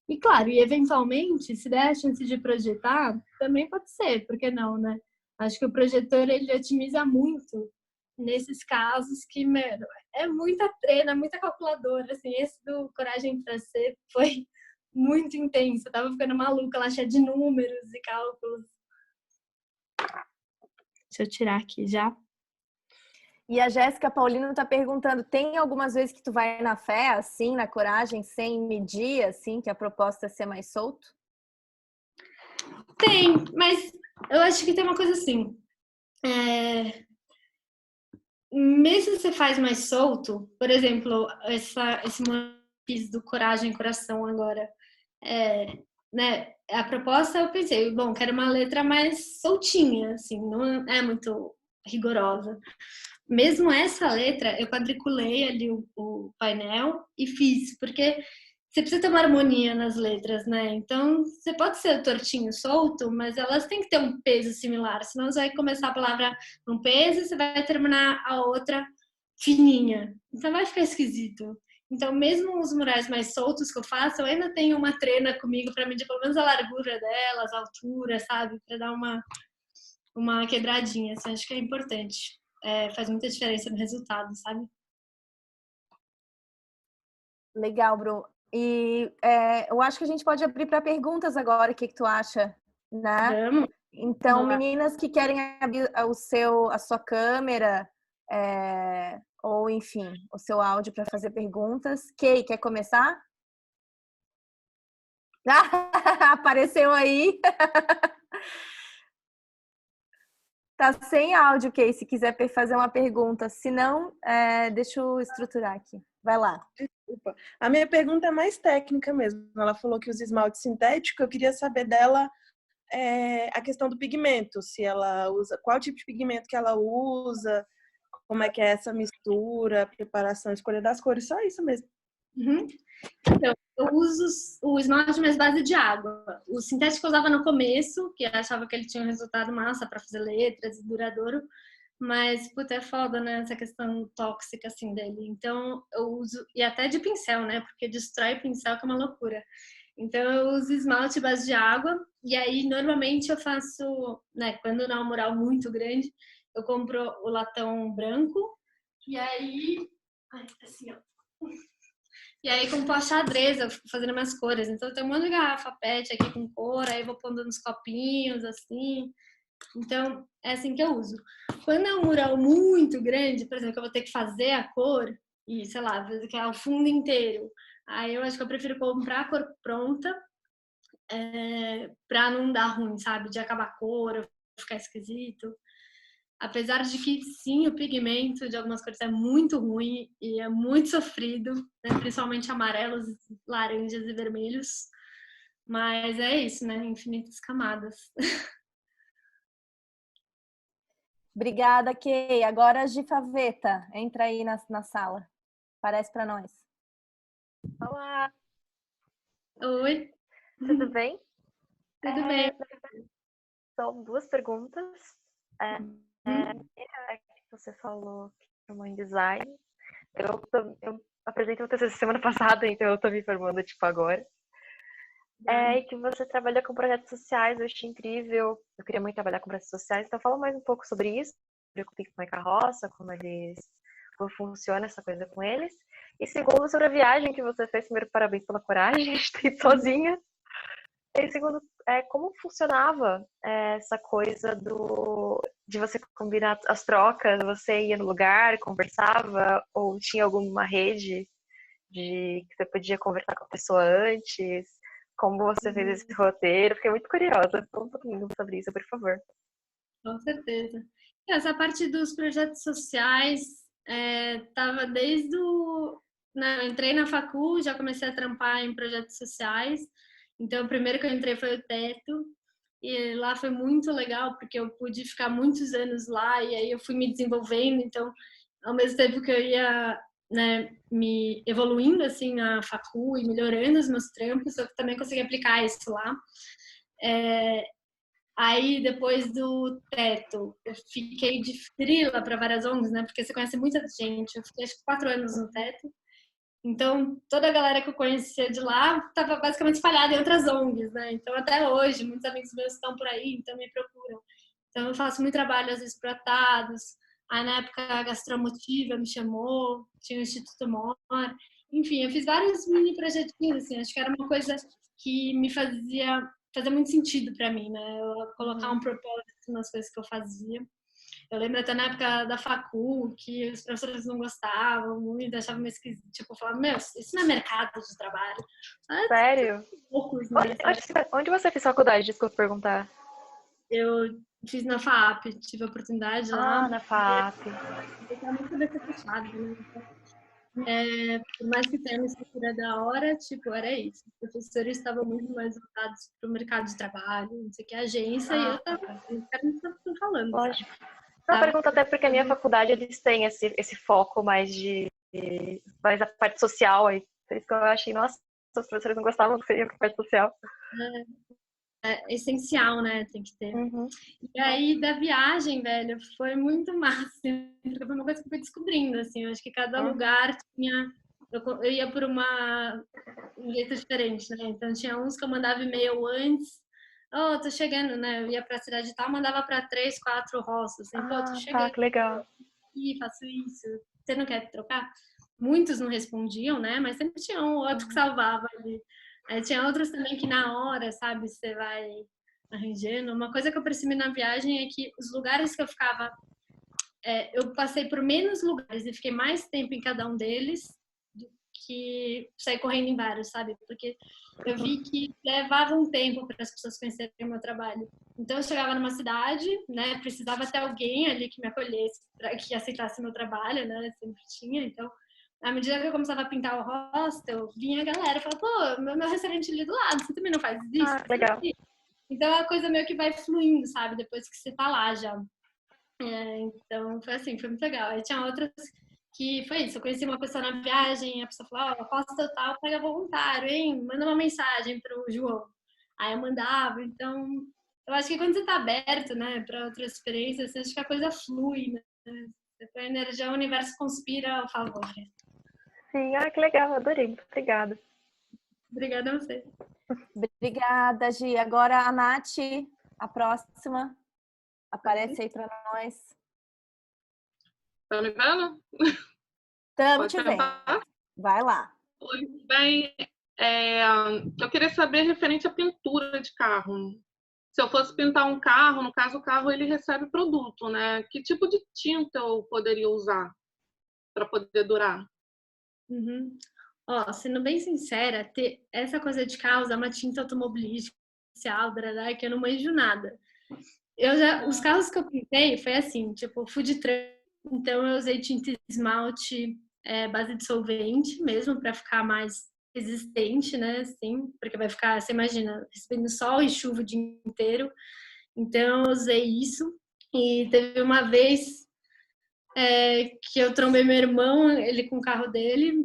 E claro, e eventualmente, se der a chance de projetar, também pode ser, por que não, né? Acho que o projetor, ele otimiza muito nesses casos que, mano, é muita trena, muita calculadora, assim, esse do Coragem pra Ser foi muito intenso, eu tava ficando maluca, lá cheia de números e cálculos. Deixa eu tirar aqui já. E a Jéssica Paulino tá perguntando, tem algumas vezes que tu vai na fé, assim, na coragem, sem medir, assim, que a proposta é ser mais solto? Tem, mas eu acho que tem uma coisa assim. Mesmo se você faz mais solto, por exemplo, esse fiz do Coragem Coração agora, né? A proposta eu pensei, bom, quero uma letra mais soltinha, assim, não é muito rigorosa. Mesmo essa letra, eu quadriculei ali o painel e fiz, porque você precisa ter uma harmonia nas letras, né? Então, você pode ser tortinho, solto, mas elas têm que ter um peso similar, senão você vai começar a palavra num peso e você vai terminar a outra fininha. Então, vai ficar esquisito. Então, mesmo os murais mais soltos que eu faço, eu ainda tenho uma trena comigo para medir pelo menos a largura delas, a altura, sabe? Para dar uma quebradinha, assim, acho que é importante. Faz muita diferença no resultado, sabe? Legal, Bru. E eu acho que a gente pode abrir para perguntas agora, o que tu acha, né? Vamos. Então, Boa. meninas que querem abrir a sua câmera, ou enfim, o seu áudio para fazer perguntas. Kay, quer começar? Apareceu aí. Tá sem áudio, Kay, se quiser fazer uma pergunta. Se não, deixa eu estruturar aqui. Vai lá. Desculpa. A minha pergunta é mais técnica mesmo. Ela falou que usa esmalte sintético. Eu queria saber dela a questão do pigmento. Se ela usa, qual tipo de pigmento que ela usa, como é que é essa mistura, preparação, escolha das cores. Só isso mesmo. Uhum. Então, eu uso o esmalte mais base de água. O sintético eu usava no começo, que eu achava que ele tinha um resultado massa para fazer letras e duradouro, mas, puta, é foda, né, essa questão tóxica, assim, dele. Então, eu uso, e até de pincel, né, porque destrói pincel, que é uma loucura. Então, eu uso esmalte base de água, e aí, normalmente, eu faço, né, quando não é um mural muito grande, eu compro o latão branco, e aí... Ai, assim, ó. E aí, com pó xadrez, eu fico fazendo minhas cores. Então, eu tenho um monte de garrafa PET aqui com cor, aí eu vou pondo nos copinhos, assim. Então, é assim que eu uso. Quando é um mural muito grande, por exemplo, que eu vou ter que fazer a cor, e, sei lá, que é o fundo inteiro, aí eu acho que eu prefiro comprar a cor pronta, pra não dar ruim, sabe? De acabar a cor, ou ficar esquisito. Apesar de que, sim, o pigmento de algumas cores é muito ruim e é muito sofrido, né? Principalmente amarelos, laranjas e vermelhos. Mas é isso, né? Infinitas camadas. Obrigada, Kay. Agora a Gifaveta, entra aí na sala. Parece para nós. Olá, Oi, tudo bem? tudo bem? São duas perguntas. Hum. A primeira é que você falou que formou em design. Eu apresentei o TCC semana passada, então eu tô me formando tipo agora. E que você trabalha com projetos sociais, eu achei incrível. Eu queria muito trabalhar com projetos sociais, então fala mais um pouco sobre isso, sobre o Pique Mãe Carroça, como funciona essa coisa com eles. E segundo, sobre a viagem que você fez. Primeiro, parabéns pela coragem de ter ido sozinha. E segundo, como funcionava essa coisa de você combinar as trocas, você ia no lugar, conversava, ou tinha alguma rede de que você podia conversar com a pessoa antes? Como você fez esse roteiro? Fiquei muito curiosa. Fala um pouquinho sobre isso, por favor. Com certeza. Essa parte dos projetos sociais estava desde o... Né, eu entrei na facul, já comecei a trampar em projetos sociais. Então, o primeiro que eu entrei foi o Teto. E lá foi muito legal, porque eu pude ficar muitos anos lá e aí eu fui me desenvolvendo. Então, ao mesmo tempo que eu ia, né, me evoluindo assim na facul e melhorando os meus trampos, eu também consegui aplicar isso lá. Aí, depois do Teto, eu fiquei de frila para várias ONGs, né? Porque você conhece muita gente. Eu fiquei, acho que 4 anos no Teto. Então, toda a galera que eu conhecia de lá estava basicamente espalhada em outras ONGs, né? Então, até hoje, muitos amigos meus estão por aí, então me procuram. Então, eu faço muito trabalho, às vezes, para Tados. Aí, na época, a Gastromotiva me chamou, tinha o Instituto Mor. Enfim, eu fiz vários mini projetinhos, assim. Acho que era uma coisa que me fazia muito sentido para mim, né? Eu colocar um propósito nas coisas que eu fazia. Eu lembro até na época da facul que os professores não gostavam muito, achavam meio esquisito. Tipo, falavam, meu, isso não é mercado de trabalho. Sério? Poucos, né, Onde você fez faculdade? Desculpa perguntar. eu fiz na FAP, tive a oportunidade lá. Ah, na FAP. Eu estava muito cabeça fechada, né? Por mais que tenha uma estrutura da hora, tipo, era isso. Os professores estavam muito mais voltados para o mercado de trabalho, não sei o que, agência, e eu estava, não quero nem estar falando, Lógico. sabe? Uma pergunta até porque a minha faculdade, eles têm esse foco mais mais a parte social aí. Por isso que eu achei, nossa, os professores não gostavam que seria a parte social. É essencial, né? Tem que ter. Uhum. E aí, da viagem, velho, foi muito massa. Assim, foi uma coisa que eu fui descobrindo, assim. Eu acho que cada lugar tinha... Eu ia por um jeito diferente, né? Então, tinha uns que eu mandava e-mail antes. Oh, tô chegando, né? Eu ia pra cidade e tal, mandava pra 3, 4 roças. Assim, pô, tô chegando. Tá, que legal. E faço isso. Você não quer trocar? Muitos não respondiam, né? Mas sempre tinha um outro que salvava ali. Aí tinha outros também que na hora, sabe, você vai arranjando. Uma coisa que eu percebi na viagem é que os lugares que eu ficava, eu passei por menos lugares e fiquei mais tempo em cada um deles do que sair correndo em vários, sabe? Porque eu vi que levava um tempo para as pessoas conhecerem o meu trabalho. Então eu chegava numa cidade, né? Precisava ter alguém ali que me acolhesse, que aceitasse meu trabalho, né? Sempre tinha. Então, à medida que eu começava a pintar o hostel, vinha a galera e falava, pô, meu restaurante ali do lado, você também não faz isso? Legal. Então a coisa meio que vai fluindo, sabe? Depois que você tá lá já. Então foi assim, foi muito legal. Aí tinha outras que foi isso. Eu conheci uma pessoa na viagem, a pessoa falou, ó, aposta tal, pega voluntário, hein? Manda uma mensagem pro João. Aí eu mandava, então eu acho que quando você tá aberto, né, para outras experiências, você acha que a coisa flui, né? Você põe energia, o universo conspira ao favor. Sim, que legal, adorei, muito obrigada. Obrigada a você. Obrigada, Gi. Agora a Nath, a próxima. Aparece aí para nós. Tá me vendo? Estamos te vendo. Vai lá. Oi, bem, eu queria saber referente à pintura de carro. Se eu fosse pintar um carro, no caso o carro ele recebe produto, né? Que tipo de tinta eu poderia usar para poder durar? Uhum. Ó, sendo bem sincera, ter essa coisa de carro, usar uma tinta automobilística especial, que eu não manjo nada. Os carros que eu pintei foi assim, tipo, food truck. Então eu usei tinta esmalte base de solvente mesmo para ficar mais resistente, né? Assim, porque vai ficar, você imagina, recebendo sol e chuva o dia inteiro. Então eu usei isso. E teve uma vez que eu trombei meu irmão, ele com o carro dele,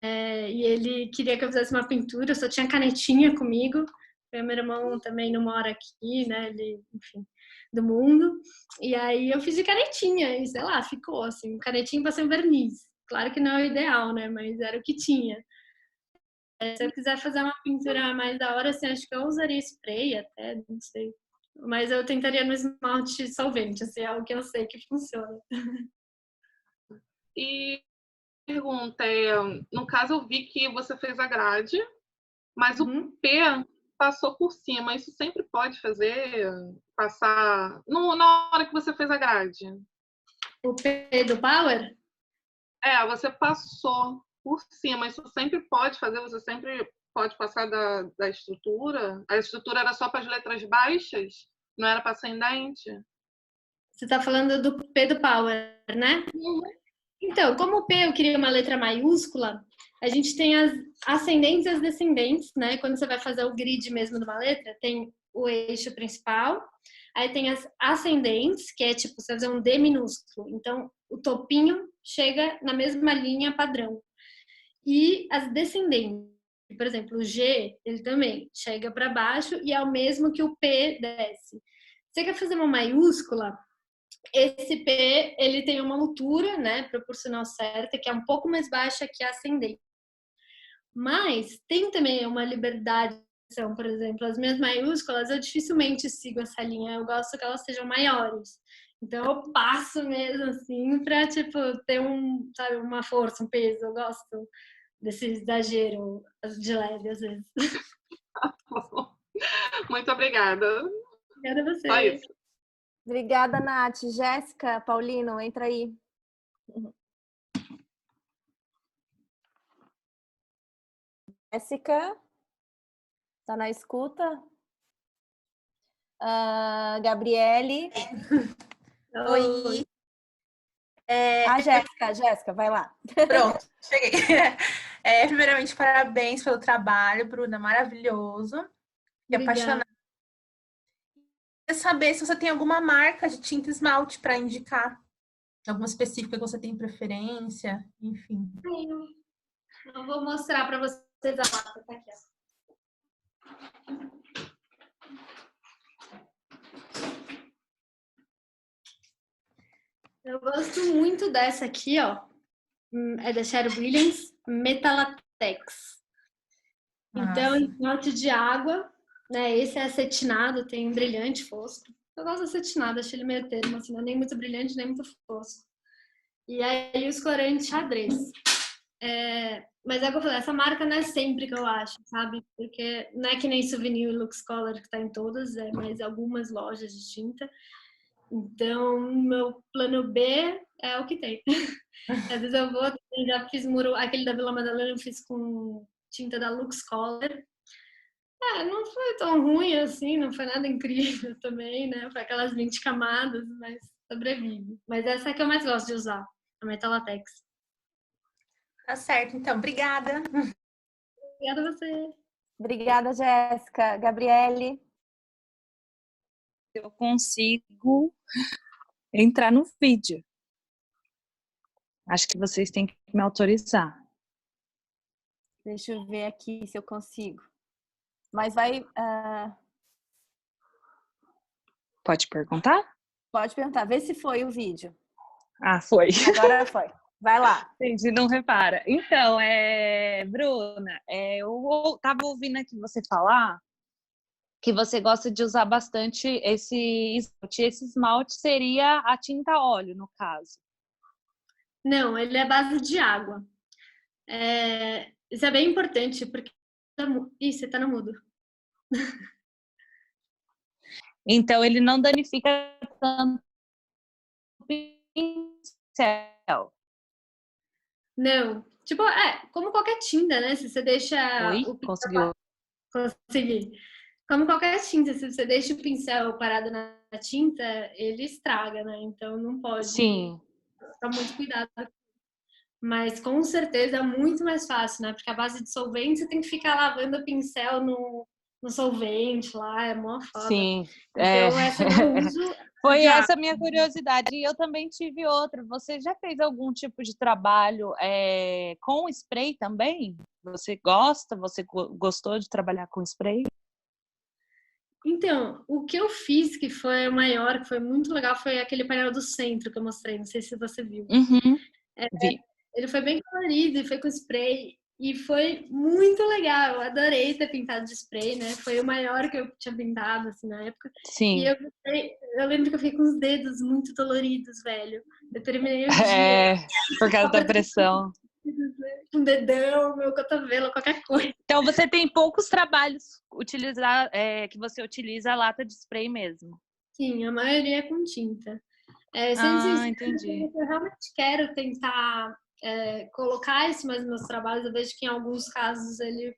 e ele queria que eu fizesse uma pintura, eu só tinha canetinha comigo. Meu irmão também não mora aqui, né? Ele, enfim, do mundo. E aí eu fiz de canetinha e, sei lá, ficou assim, canetinha para ser um verniz. Claro que não é o ideal, né? Mas era o que tinha. Se eu quiser fazer uma pintura mais da hora, assim, acho que eu usaria spray até, não sei. Mas eu tentaria no esmalte solvente, assim, é algo que eu sei que funciona. E pergunta, no caso eu vi que você fez a grade, mas o P passou por cima. Isso sempre pode fazer? Passar na hora que você fez a grade? O P do Power? Você passou por cima. Isso sempre pode fazer? Você sempre pode passar da estrutura? A estrutura era só para as letras baixas? Não era para ascendente? Você está falando do P do Power, né? Então, como o P eu queria uma letra maiúscula, a gente tem as ascendentes e as descendentes, né? Quando você vai fazer o grid mesmo de uma letra, tem o eixo principal, aí tem as ascendentes, que é tipo você fazer um D minúsculo. Então, o topinho chega na mesma linha padrão. E as descendentes, por exemplo, o G, ele também chega para baixo e é o mesmo que o P desce. Você quer fazer uma maiúscula? Esse P, ele tem uma altura, né, proporcional certa, que é um pouco mais baixa que a ascendente. Mas tem também uma liberdade, por exemplo, as minhas maiúsculas, eu dificilmente sigo essa linha, eu gosto que elas sejam maiores. Então eu passo mesmo assim para tipo ter sabe, uma força, um peso. Eu gosto desse exagero de leve às vezes. Muito obrigada. Obrigada a você. Só isso. Obrigada, Nath. Jéssica, Paulino, entra aí. Jéssica, tá na escuta? Gabriele. Oi. Jéssica, vai lá. Pronto, cheguei. Primeiramente, parabéns pelo trabalho, Bruna, maravilhoso. E apaixonada. Queria saber se você tem alguma marca de tinta esmalte para indicar. Alguma específica que você tem preferência, enfim. Eu vou mostrar para vocês a marca, tá aqui, ó. Eu gosto muito dessa aqui, ó. É da Sherwin Williams, Metalatex. Então, esmalte de água, né? Esse é acetinado, tem um brilhante fosco. Eu gosto do acetinado, acho ele meio termo, assim, não é nem muito brilhante, nem muito fosco. E aí os corantes xadrez. Mas é o que eu falei, essa marca não é sempre que eu acho, sabe? Porque não é que nem Souvenir e Lux Color que tá em todas, mas algumas lojas de tinta. Então, meu plano B é o que tem. Às vezes eu vou, já fiz muro, aquele da Vila Madalena eu fiz com tinta da Lux Color. Não foi tão ruim assim, não foi nada incrível também, né? Foi aquelas 20 camadas, mas sobrevive. Mas essa é que eu mais gosto de usar, a Metalatex. Tá certo, então. Obrigada. Obrigada a você. Obrigada, Jéssica. Gabriele. Eu consigo entrar no vídeo. Acho que vocês têm que me autorizar. Deixa eu ver aqui se eu consigo. Mas vai... Pode perguntar? Pode perguntar. Vê se foi o vídeo. Foi. Agora foi. Vai lá. Entendi, não repara. Então, Bruna, eu estava ouvindo aqui você falar que você gosta de usar bastante esse esmalte. Esse esmalte seria a tinta óleo, no caso. Não, ele é base de água. Isso é bem importante, porque... você tá no mudo. Então, ele não danifica tanto o pincel. Não. Tipo, como qualquer tinta, né? Se você deixa... Oi? Conseguiu? Consegui. como qualquer tinta, se você deixa o pincel parado na tinta, ele estraga, né? Então não pode Sim. ficar muito cuidado. Mas com certeza é muito mais fácil, né? Porque a base de solvente você tem que ficar lavando o pincel no solvente lá, é mó foda. Sim. Então essa eu não uso. Foi essa a minha curiosidade. E eu também tive outra. Você já fez algum tipo de trabalho com spray também? Você gosta? Você gostou de trabalhar com spray? Então, o que eu fiz, que foi o maior, que foi muito legal, foi aquele painel do centro que eu mostrei. Não sei se você viu. Uhum. Vi. Ele foi bem colorido e foi com spray. E foi muito legal. Eu adorei ter pintado de spray, né? Foi o maior que eu tinha pintado, assim, na época. Sim. E eu lembro que eu fiquei com os dedos muito doloridos, velho. Eu terminei o dia. Por causa da pressão. Com dedão, meu cotovelo, qualquer coisa. Então você tem poucos trabalhos que você utiliza a lata de spray mesmo? Sim, a maioria é com tinta. Entendi. Eu realmente quero tentar colocar isso mais nos meus trabalhos. Eu vejo que em alguns casos ele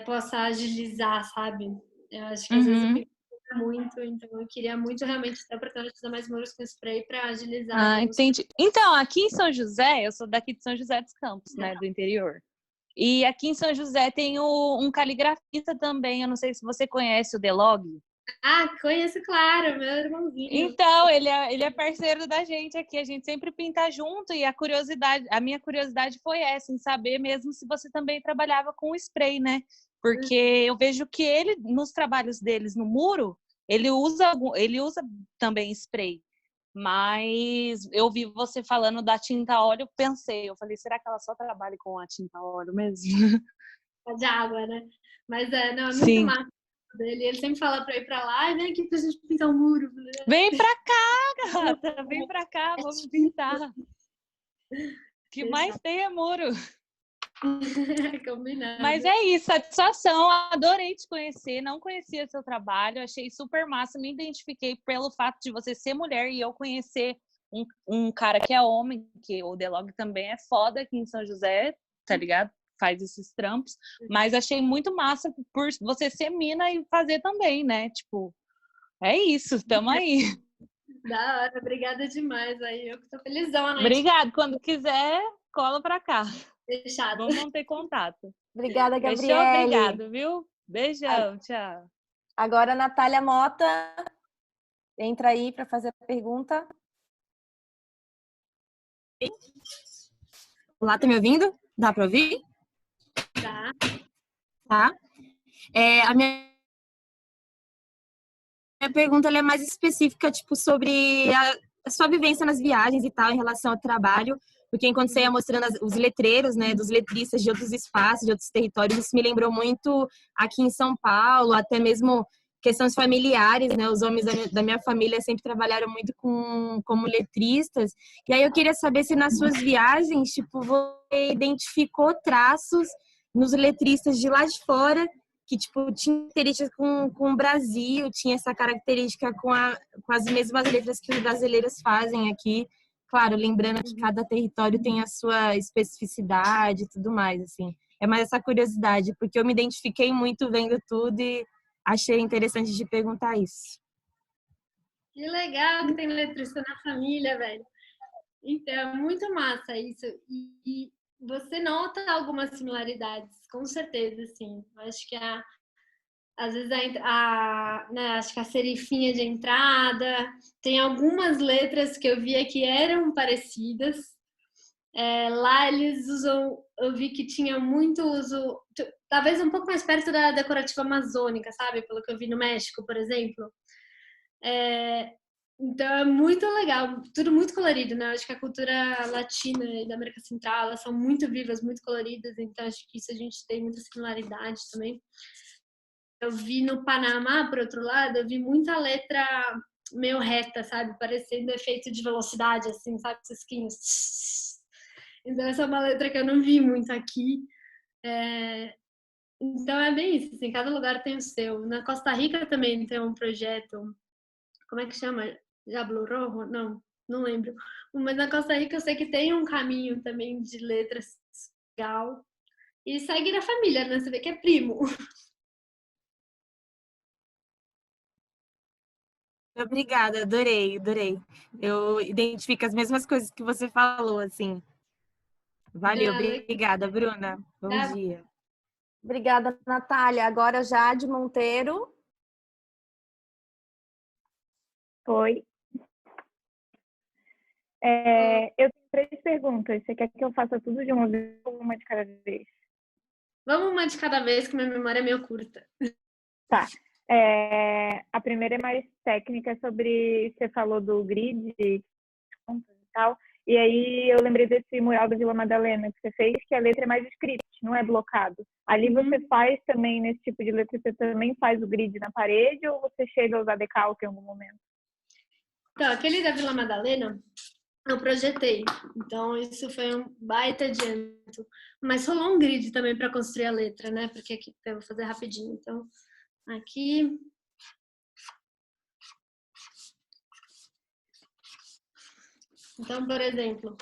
possa agilizar, sabe? Eu acho que às vezes eu fico muito, então eu queria muito realmente ter a oportunidade de usar mais muros com spray para agilizar. Entendi. Então, aqui em São José, eu sou daqui de São José dos Campos, né, do interior. E aqui em São José tem um caligrafista também, eu não sei se você conhece o Delog. Conheço, claro, meu irmãozinho. Então, ele é parceiro da gente aqui, a gente sempre pinta junto e a minha curiosidade foi essa, em saber mesmo se você também trabalhava com spray, né? Porque eu vejo que ele, nos trabalhos deles no muro, ele usa também spray. Mas eu vi você falando da tinta óleo, eu falei, será que ela só trabalha com a tinta óleo mesmo? De água, né? Mas é muito Sim. massa dele. Ele sempre fala pra ir pra lá e vem aqui pra gente pintar um muro. Vem pra cá, gata! Vem pra cá, vamos pintar. O que mais tem é muro. Combinado. Mas é isso, satisfação, adorei te conhecer, não conhecia seu trabalho, achei super massa, me identifiquei pelo fato de você ser mulher e eu conhecer um cara que é homem, que o Delog também é foda aqui em São José, tá ligado? Faz esses trampos, mas achei muito massa por você ser mina e fazer também, né? Tipo, é isso, tamo aí. Da hora, obrigada demais aí, eu que tô felizão à noite. Obrigada, quando quiser, cola pra cá. Fechado. Vamos manter contato. Obrigada, Gabriele. Fechou? Obrigado, viu? Beijão, tchau. Agora a Natália Mota entra aí para fazer a pergunta. Olá, tá me ouvindo? Dá para ouvir? Tá. A minha pergunta ela é mais específica, tipo, sobre a sua vivência nas viagens e tal, em relação ao trabalho. Porque enquanto você ia mostrando os letreiros, né, dos letristas de outros espaços, de outros territórios, isso me lembrou muito aqui em São Paulo, até mesmo questões familiares, né? Os homens da minha família sempre trabalharam muito como letristas. E aí eu queria saber se nas suas viagens, tipo, você identificou traços nos letristas de lá de fora que, tipo, tinha características com o Brasil, tinha essa característica com as mesmas letras que os brasileiros fazem aqui. Claro, lembrando que cada território tem a sua especificidade e tudo mais, assim. É mais essa curiosidade, porque eu me identifiquei muito vendo tudo e achei interessante de perguntar isso. Que legal que tem letrista na família, velho. Então, é muito massa isso. E você nota algumas similaridades, com certeza, sim. Acho que às vezes acho que a serifinha de entrada, tem algumas letras que eu via que eram parecidas. Lá eles usam, eu vi que tinha muito uso, talvez um pouco mais perto da decorativa amazônica, sabe? Pelo que eu vi no México, por exemplo. Então é muito legal, tudo muito colorido, né? Acho que a cultura latina e da América Central, elas são muito vivas, muito coloridas, então acho que isso a gente tem muita similaridade também. Eu vi no Panamá, por outro lado, eu vi muita letra meio reta, sabe? Parecendo efeito de velocidade, assim, sabe? Cisquinhos. Então, essa é uma letra que eu não vi muito aqui. Então, é bem isso, assim, cada lugar tem o seu. Na Costa Rica também tem um projeto, como é que chama? Diablo Rojo? Não lembro. Mas na Costa Rica eu sei que tem um caminho também de letras legal. E segue na família, né? Você vê que é primo. Obrigada, adorei, adorei. Eu identifico as mesmas coisas que você falou, assim. Valeu, obrigada, Bruna. Bom dia. Obrigada, Natália. Agora, Jade Monteiro. Oi. Eu tenho 3 perguntas. Você quer que eu faça tudo de uma vez ou uma de cada vez? Vamos uma de cada vez, que minha memória é meio curta. Tá. A primeira é mais técnica, sobre... Você falou do grid e tal. E aí eu lembrei desse mural da Vila Madalena que você fez, que a letra é mais script, não é blocado. Ali você faz também, nesse tipo de letra, você também faz o grid na parede ou você chega a usar decalque em algum momento? Então, aquele da Vila Madalena, eu projetei. Então, isso foi um baita adianto. Mas rolou um grid também para construir a letra, né? Porque aqui eu vou fazer rapidinho. Então, aqui... Então, por exemplo,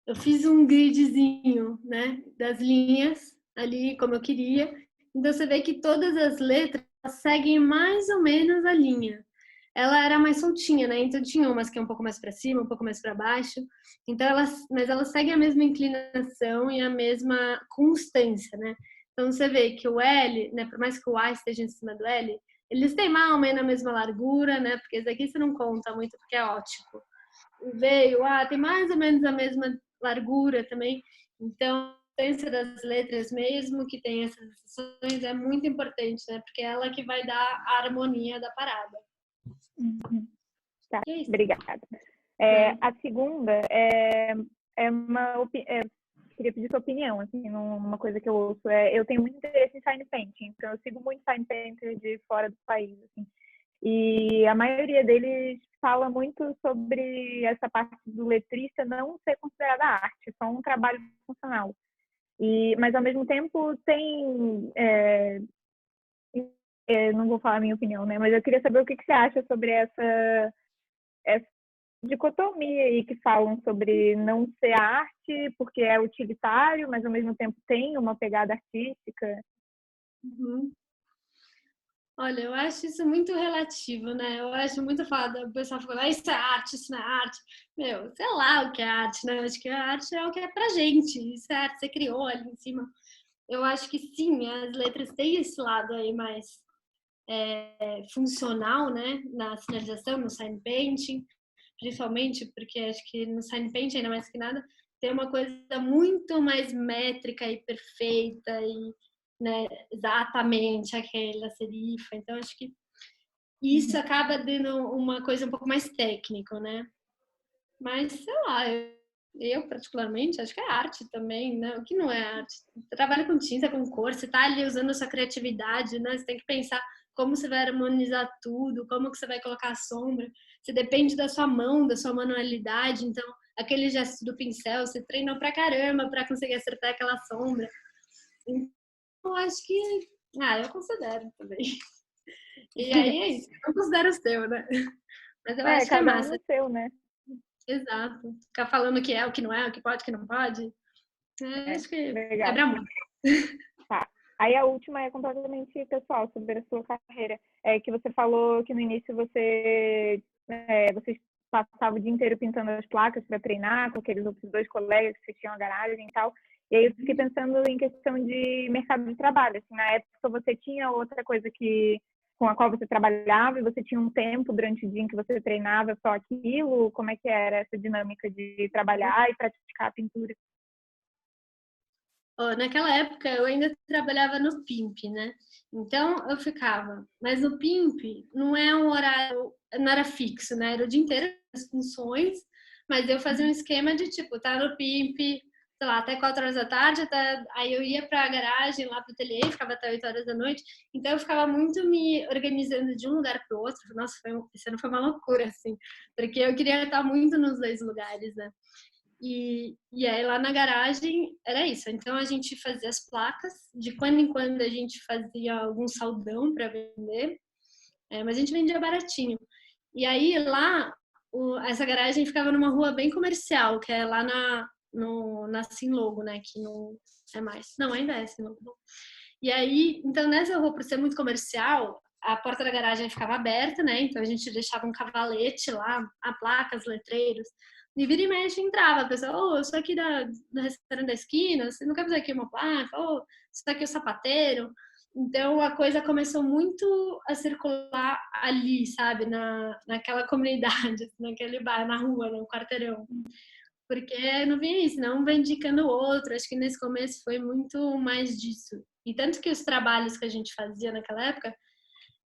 eu fiz um gridzinho, né, das linhas ali, como eu queria. Então, você vê que todas as letras seguem mais ou menos a linha. Ela era mais soltinha, né? Então, tinha umas que é um pouco mais para cima, um pouco mais para baixo. Então, mas elas seguem a mesma inclinação e a mesma constância, né? Então, você vê que o L, né, por mais que o A esteja em cima do L, eles têm mais ou menos a mesma largura, né? Porque esse aqui você não conta muito, porque é ótico. O V e o A tem mais ou menos a mesma largura também. Então, a potência das letras, mesmo que tenha essas exceções, é muito importante, né? Porque é ela que vai dar a harmonia da parada. Tá, É isso. obrigada. A segunda queria pedir sua opinião, assim, numa coisa que eu ouço. Eu tenho muito interesse em sign painting, então eu sigo muito sign painter de fora do país, assim. E a maioria deles fala muito sobre essa parte do letrista não ser considerada arte, só um trabalho funcional. Mas, ao mesmo tempo, tem... não vou falar a minha opinião, né? Mas eu queria saber o que você acha sobre essa dicotomia aí que falam sobre não ser arte porque é utilitário, mas, ao mesmo tempo, tem uma pegada artística. Uhum. Olha, eu acho isso muito relativo, né? Eu acho muito foda. O pessoal fala, isso é arte, isso não é arte. Meu, sei lá o que é arte, né? Eu acho que a arte é o que é pra gente. Isso é arte, você criou ali em cima. Eu acho que sim, as letras têm esse lado aí mais funcional, né? Na sinalização, no sign painting, principalmente porque acho que no sign painting, ainda mais que nada, tem uma coisa muito mais métrica e perfeita e, né, exatamente aquela serifa. Então, acho que isso acaba dando uma coisa um pouco mais técnica, né? Mas, sei lá, eu particularmente acho que é arte também, né? O que não é arte? Você trabalha com tinta, com cor, você tá ali usando a sua criatividade, né? Você tem que pensar como você vai harmonizar tudo, como que você vai colocar a sombra. Você depende da sua mão, da sua manualidade. Então, aquele gesto do pincel, você treinou pra caramba pra conseguir acertar aquela sombra. Então, eu acho que... eu considero também. E aí é isso. Eu considero o seu, né? Mas eu acho que é massa. Cada um no seu, né? Exato. Ficar falando o que é, o que não é, o que pode, o que não pode. Acho que quebra muito. Tá. Aí a última é completamente pessoal, sobre a sua carreira. Que você falou que no início você passava o dia inteiro pintando as placas para treinar com aqueles outros 2 colegas que tinham a garagem e tal. E aí eu fiquei pensando em questão de mercado de trabalho. Assim, na época você tinha outra coisa com a qual você trabalhava e você tinha um tempo durante o dia em que você treinava só aquilo? Como é que era essa dinâmica de trabalhar e praticar a pintura? Naquela época eu ainda trabalhava no PIMP, né? Então eu ficava, mas no PIMP não é um horário, não era fixo, né? Era o dia inteiro as funções, mas eu fazia um esquema de tipo, tá no PIMP, sei lá, até 4 horas da tarde, aí eu ia pra garagem, lá pro ateliê, ficava até 8 horas da noite, então eu ficava muito me organizando de um lugar pro outro. Nossa, esse ano foi uma loucura, assim, porque eu queria estar muito nos 2 lugares, né? E aí lá na garagem era isso. Então a gente fazia as placas, de quando em quando a gente fazia algum saldão para vender, mas a gente vendia baratinho. E aí lá, essa garagem ficava numa rua bem comercial, que é lá na Sinlogo, né? Que não é mais. Não, ainda é Sinlogo. E aí, então nessa rua, por ser muito comercial, a porta da garagem ficava aberta, né? Então a gente deixava um cavalete lá, a placa, os letreiros. E vira e mexe entrava a pessoa, eu sou aqui do restaurante da esquina, você não quer fazer aqui uma placa? Isso aqui é o sapateiro. Então a coisa começou muito a circular ali, sabe? Naquela comunidade, naquele bairro, na rua, no quarteirão. Porque não vinha isso, não um vai indicando o outro. Acho que nesse começo foi muito mais disso. E tanto que os trabalhos que a gente fazia naquela época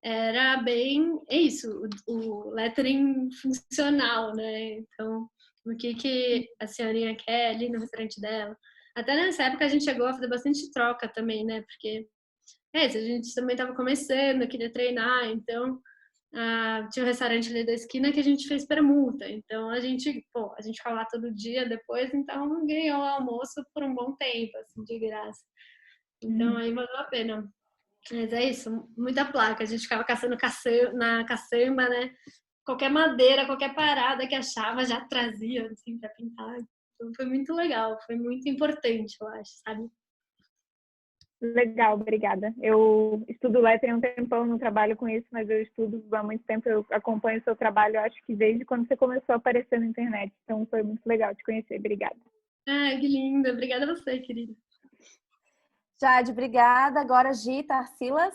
era bem, é isso, o lettering funcional, né? Então, o que a senhorinha quer ali no restaurante dela. Até nessa época a gente chegou a fazer bastante troca também, né? Porque a gente também estava começando, queria treinar, então tinha um restaurante ali da esquina que a gente fez permuta. Então a gente ficava lá todo dia depois, então ganhou o almoço por um bom tempo, assim, de graça. Então aí valeu a pena. Mas é isso, muita placa. A gente ficava caçando na caçamba, né? Qualquer madeira, qualquer parada que achava, já trazia, assim, pra pintar. Então foi muito legal, foi muito importante, eu acho, sabe? Legal, obrigada. Eu estudo lettering há um tempão, não trabalho com isso, mas eu estudo há muito tempo, eu acompanho o seu trabalho, acho que desde quando você começou a aparecer na internet. Então foi muito legal te conhecer, obrigada. Que linda, obrigada a você, querida. Jade, obrigada. Agora Gi Tarsilas.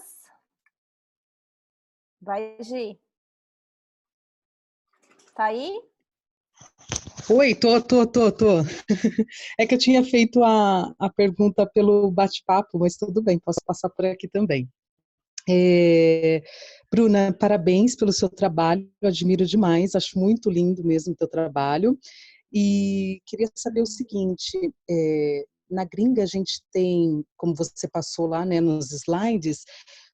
Vai, Gi. Tá aí? Oi, tô. É que eu tinha feito a pergunta pelo bate-papo, mas tudo bem, posso passar por aqui também. Bruna, parabéns pelo seu trabalho, eu admiro demais, acho muito lindo mesmo o teu trabalho. E queria saber o seguinte, na gringa a gente tem, como você passou lá, né, nos slides,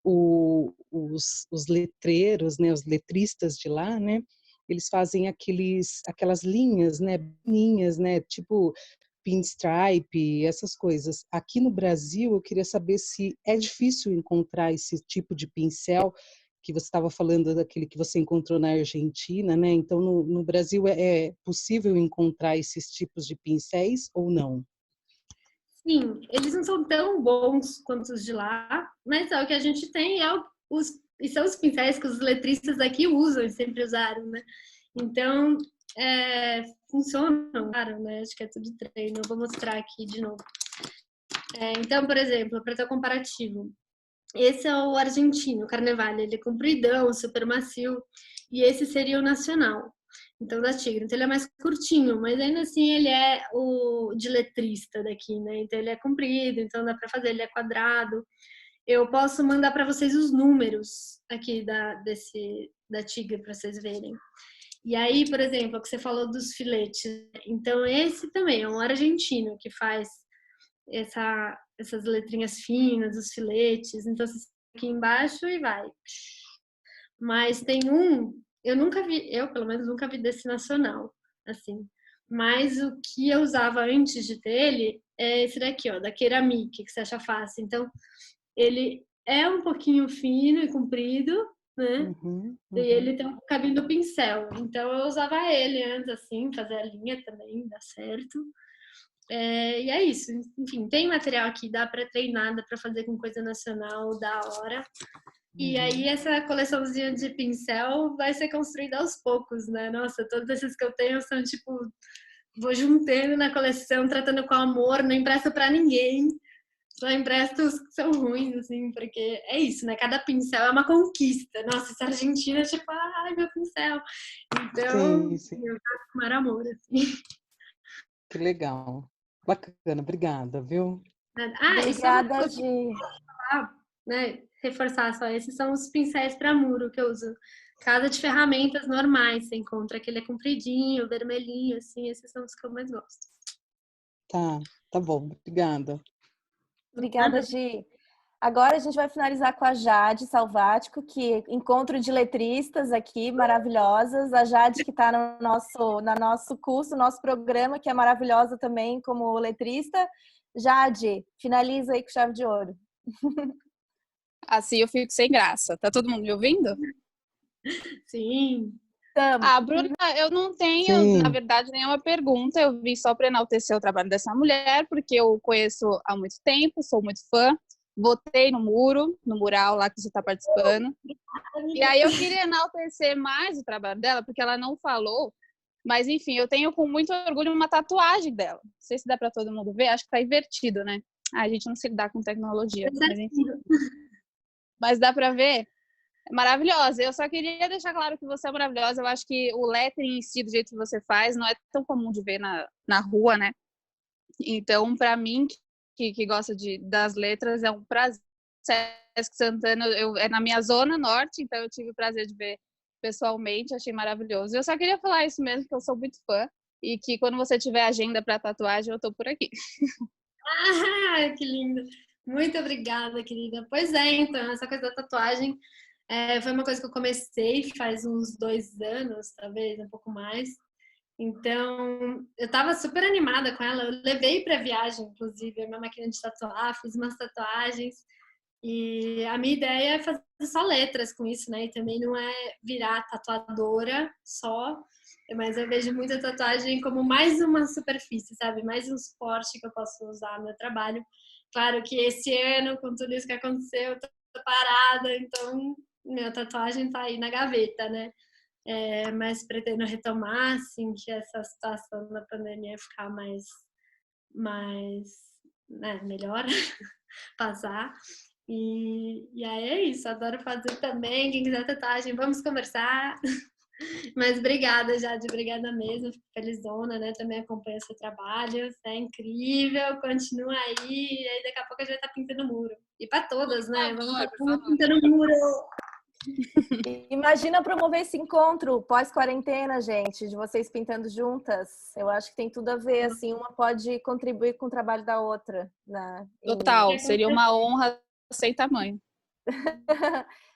os letreiros, né, os letristas de lá, né, eles fazem aquelas linhas, né, tipo pinstripe, essas coisas. Aqui no Brasil, eu queria saber se é difícil encontrar esse tipo de pincel, que você estava falando daquele que você encontrou na Argentina, né? Então, no Brasil, é possível encontrar esses tipos de pincéis ou não? Sim, eles não são tão bons quanto os de lá, mas o que a gente tem e são os pincéis que os letristas aqui usam e sempre usaram, né? Então, funcionam, claro, né? Acho que é tudo treino. Eu vou mostrar aqui de novo. Então, por exemplo, para ter um comparativo, esse é o argentino, o Carnevale. Ele é compridão, super macio, e esse seria o nacional. Então, da Tigre. Então, ele é mais curtinho, mas ainda assim ele é o de letrista daqui, né? Então, ele é comprido, então dá para fazer, ele é quadrado. Eu posso mandar para vocês os números aqui da Tigre para vocês verem. E aí, por exemplo, o que você falou dos filetes. Então, esse também é um argentino que faz essas letrinhas finas, os filetes. Então, você aqui embaixo e vai. Mas tem eu pelo menos nunca vi desse nacional, assim. Mas o que eu usava antes de ter ele é esse daqui, ó, da Ceramic, que você acha fácil. Então, ele é um pouquinho fino e comprido, né? E ele tem um cabinho do pincel. Então, eu usava ele antes, assim, fazer a linha também, dá certo. E é isso. Enfim, tem material aqui, dá para treinar, dá para fazer com coisa nacional, da hora. E aí, essa coleçãozinha de pincel vai ser construída aos poucos, né? Nossa, todos esses que eu tenho são, tipo, vou juntando na coleção, tratando com amor, não empresto para ninguém. Só empresto os que são ruins, assim, porque é isso, né? Cada pincel é uma conquista. Nossa, essa Argentina é tipo, ai, meu pincel. Então, sim. eu faço com amor, assim. Que legal. Bacana, obrigada, viu? Obrigada, Gi. Né, reforçar só, esses são os pincéis para muro que eu uso. Casa de ferramentas normais, você encontra aquele compridinho, vermelhinho, assim, esses são os que eu mais gosto. Tá bom, obrigada. Obrigada, Gi. Agora a gente vai finalizar com a Jade Salvático, que encontro de letristas aqui, maravilhosas. A Jade que está no nosso curso, nosso programa, que é maravilhosa também como letrista. Jade, finaliza aí com chave de ouro. Assim eu fico sem graça. Tá todo mundo me ouvindo? Sim. Bruna, eu não tenho, na verdade, nenhuma pergunta. Eu vim só para enaltecer o trabalho dessa mulher, porque eu conheço há muito tempo, sou muito fã. votei no mural lá que você está participando. E aí eu queria enaltecer mais o trabalho dela, porque ela não falou, mas enfim, eu tenho com muito orgulho uma tatuagem dela. Não sei se dá para todo mundo ver, acho que tá invertido, né? A gente não se lidar com tecnologia, mas enfim. Mas dá para ver? É maravilhosa. Eu só queria deixar claro que você é maravilhosa. Eu acho que o lettering em si, do jeito que você faz, não é tão comum de ver na rua, né? Então, para mim, que gosta das letras, é um prazer. Sesc Santana é na minha zona norte, então eu tive o prazer de ver pessoalmente, achei maravilhoso. Eu só queria falar isso mesmo, que eu sou muito fã, e que quando você tiver agenda para tatuagem, eu tô por aqui. Ah, que lindo! Muito obrigada, querida. Pois é, então, essa coisa da tatuagem foi uma coisa que eu comecei faz uns 2 anos, talvez, um pouco mais. Então, eu tava super animada com ela. Eu levei para viagem, inclusive, a minha máquina de tatuar, fiz umas tatuagens. E a minha ideia é fazer só letras com isso, né? E também não é virar tatuadora só, mas eu vejo muita tatuagem como mais uma superfície, sabe? Mais um suporte que eu posso usar no meu trabalho. Claro que esse ano, com tudo isso que aconteceu, eu tô parada, então minha tatuagem tá aí na gaveta, né? Mas pretendo retomar, assim, que essa situação da pandemia ficar mais né, melhor, passar. E aí é isso, adoro fazer também. Quem quiser tatuagem, vamos conversar. Mas obrigada, Jade, obrigada mesmo. Fico felizona, né? Também acompanho seu trabalho, você é incrível, continua aí. E aí daqui a pouco a gente vai estar pintando muro. E para todas, né? Vamos estar pintando muro. Imagina promover esse encontro pós-quarentena, gente, de vocês pintando juntas. Eu acho que tem tudo a ver, assim, uma pode contribuir com o trabalho da outra, né? Total, seria uma honra sem tamanho.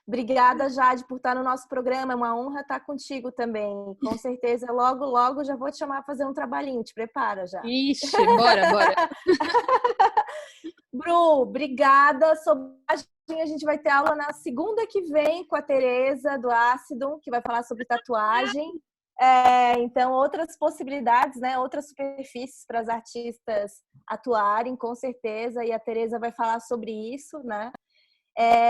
Obrigada, Jade, por estar no nosso programa. É uma honra estar contigo também. Com certeza, logo, logo já vou te chamar para fazer um trabalhinho. Te prepara já. Ixi, bora. Bru, obrigada. A gente vai ter aula na segunda que vem com a Tereza do Ácido, que vai falar sobre tatuagem. Então, outras possibilidades, né? Outras superfícies para as artistas atuarem, com certeza. E a Tereza vai falar sobre isso, né?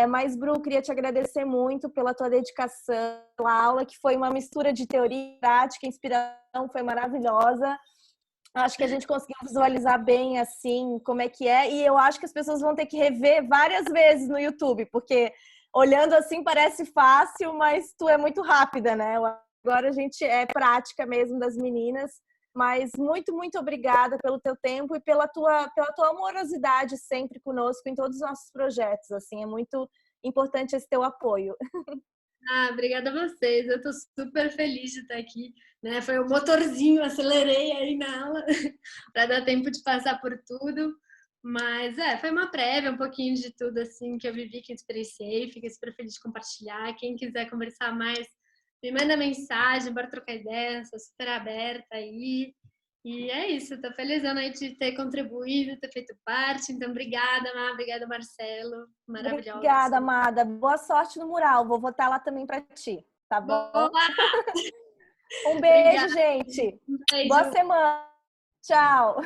Mas, Bru, queria te agradecer muito pela tua dedicação, pela aula, que foi uma mistura de teoria e prática, inspiração, foi maravilhosa. Acho que a gente conseguiu visualizar bem, assim, como é que é. E eu acho que as pessoas vão ter que rever várias vezes no YouTube, porque olhando assim parece fácil, mas tu é muito rápida, né? Agora a gente é prática mesmo das meninas. Mas muito, muito obrigada pelo teu tempo e pela tua amorosidade sempre conosco em todos os nossos projetos. Assim, é muito importante esse teu apoio. Obrigada a vocês. Eu tô super feliz de estar aqui, né? Foi o motorzinho, acelerei aí na aula para dar tempo de passar por tudo. Mas foi uma prévia, um pouquinho de tudo assim que eu vivi, que eu experienciei. Fiquei super feliz de compartilhar. Quem quiser conversar mais, me manda mensagem, bora trocar ideia, sou super aberta aí. E é isso, tô felizona aí de ter contribuído, ter feito parte. Então, obrigada, Má, obrigada, Marcelo. Maravilhosa. Obrigada, amada. Boa sorte no mural. Vou votar lá também para ti, tá bom? Boa! Um beijo, Obrigada. gente. Um beijo. Boa semana. Tchau.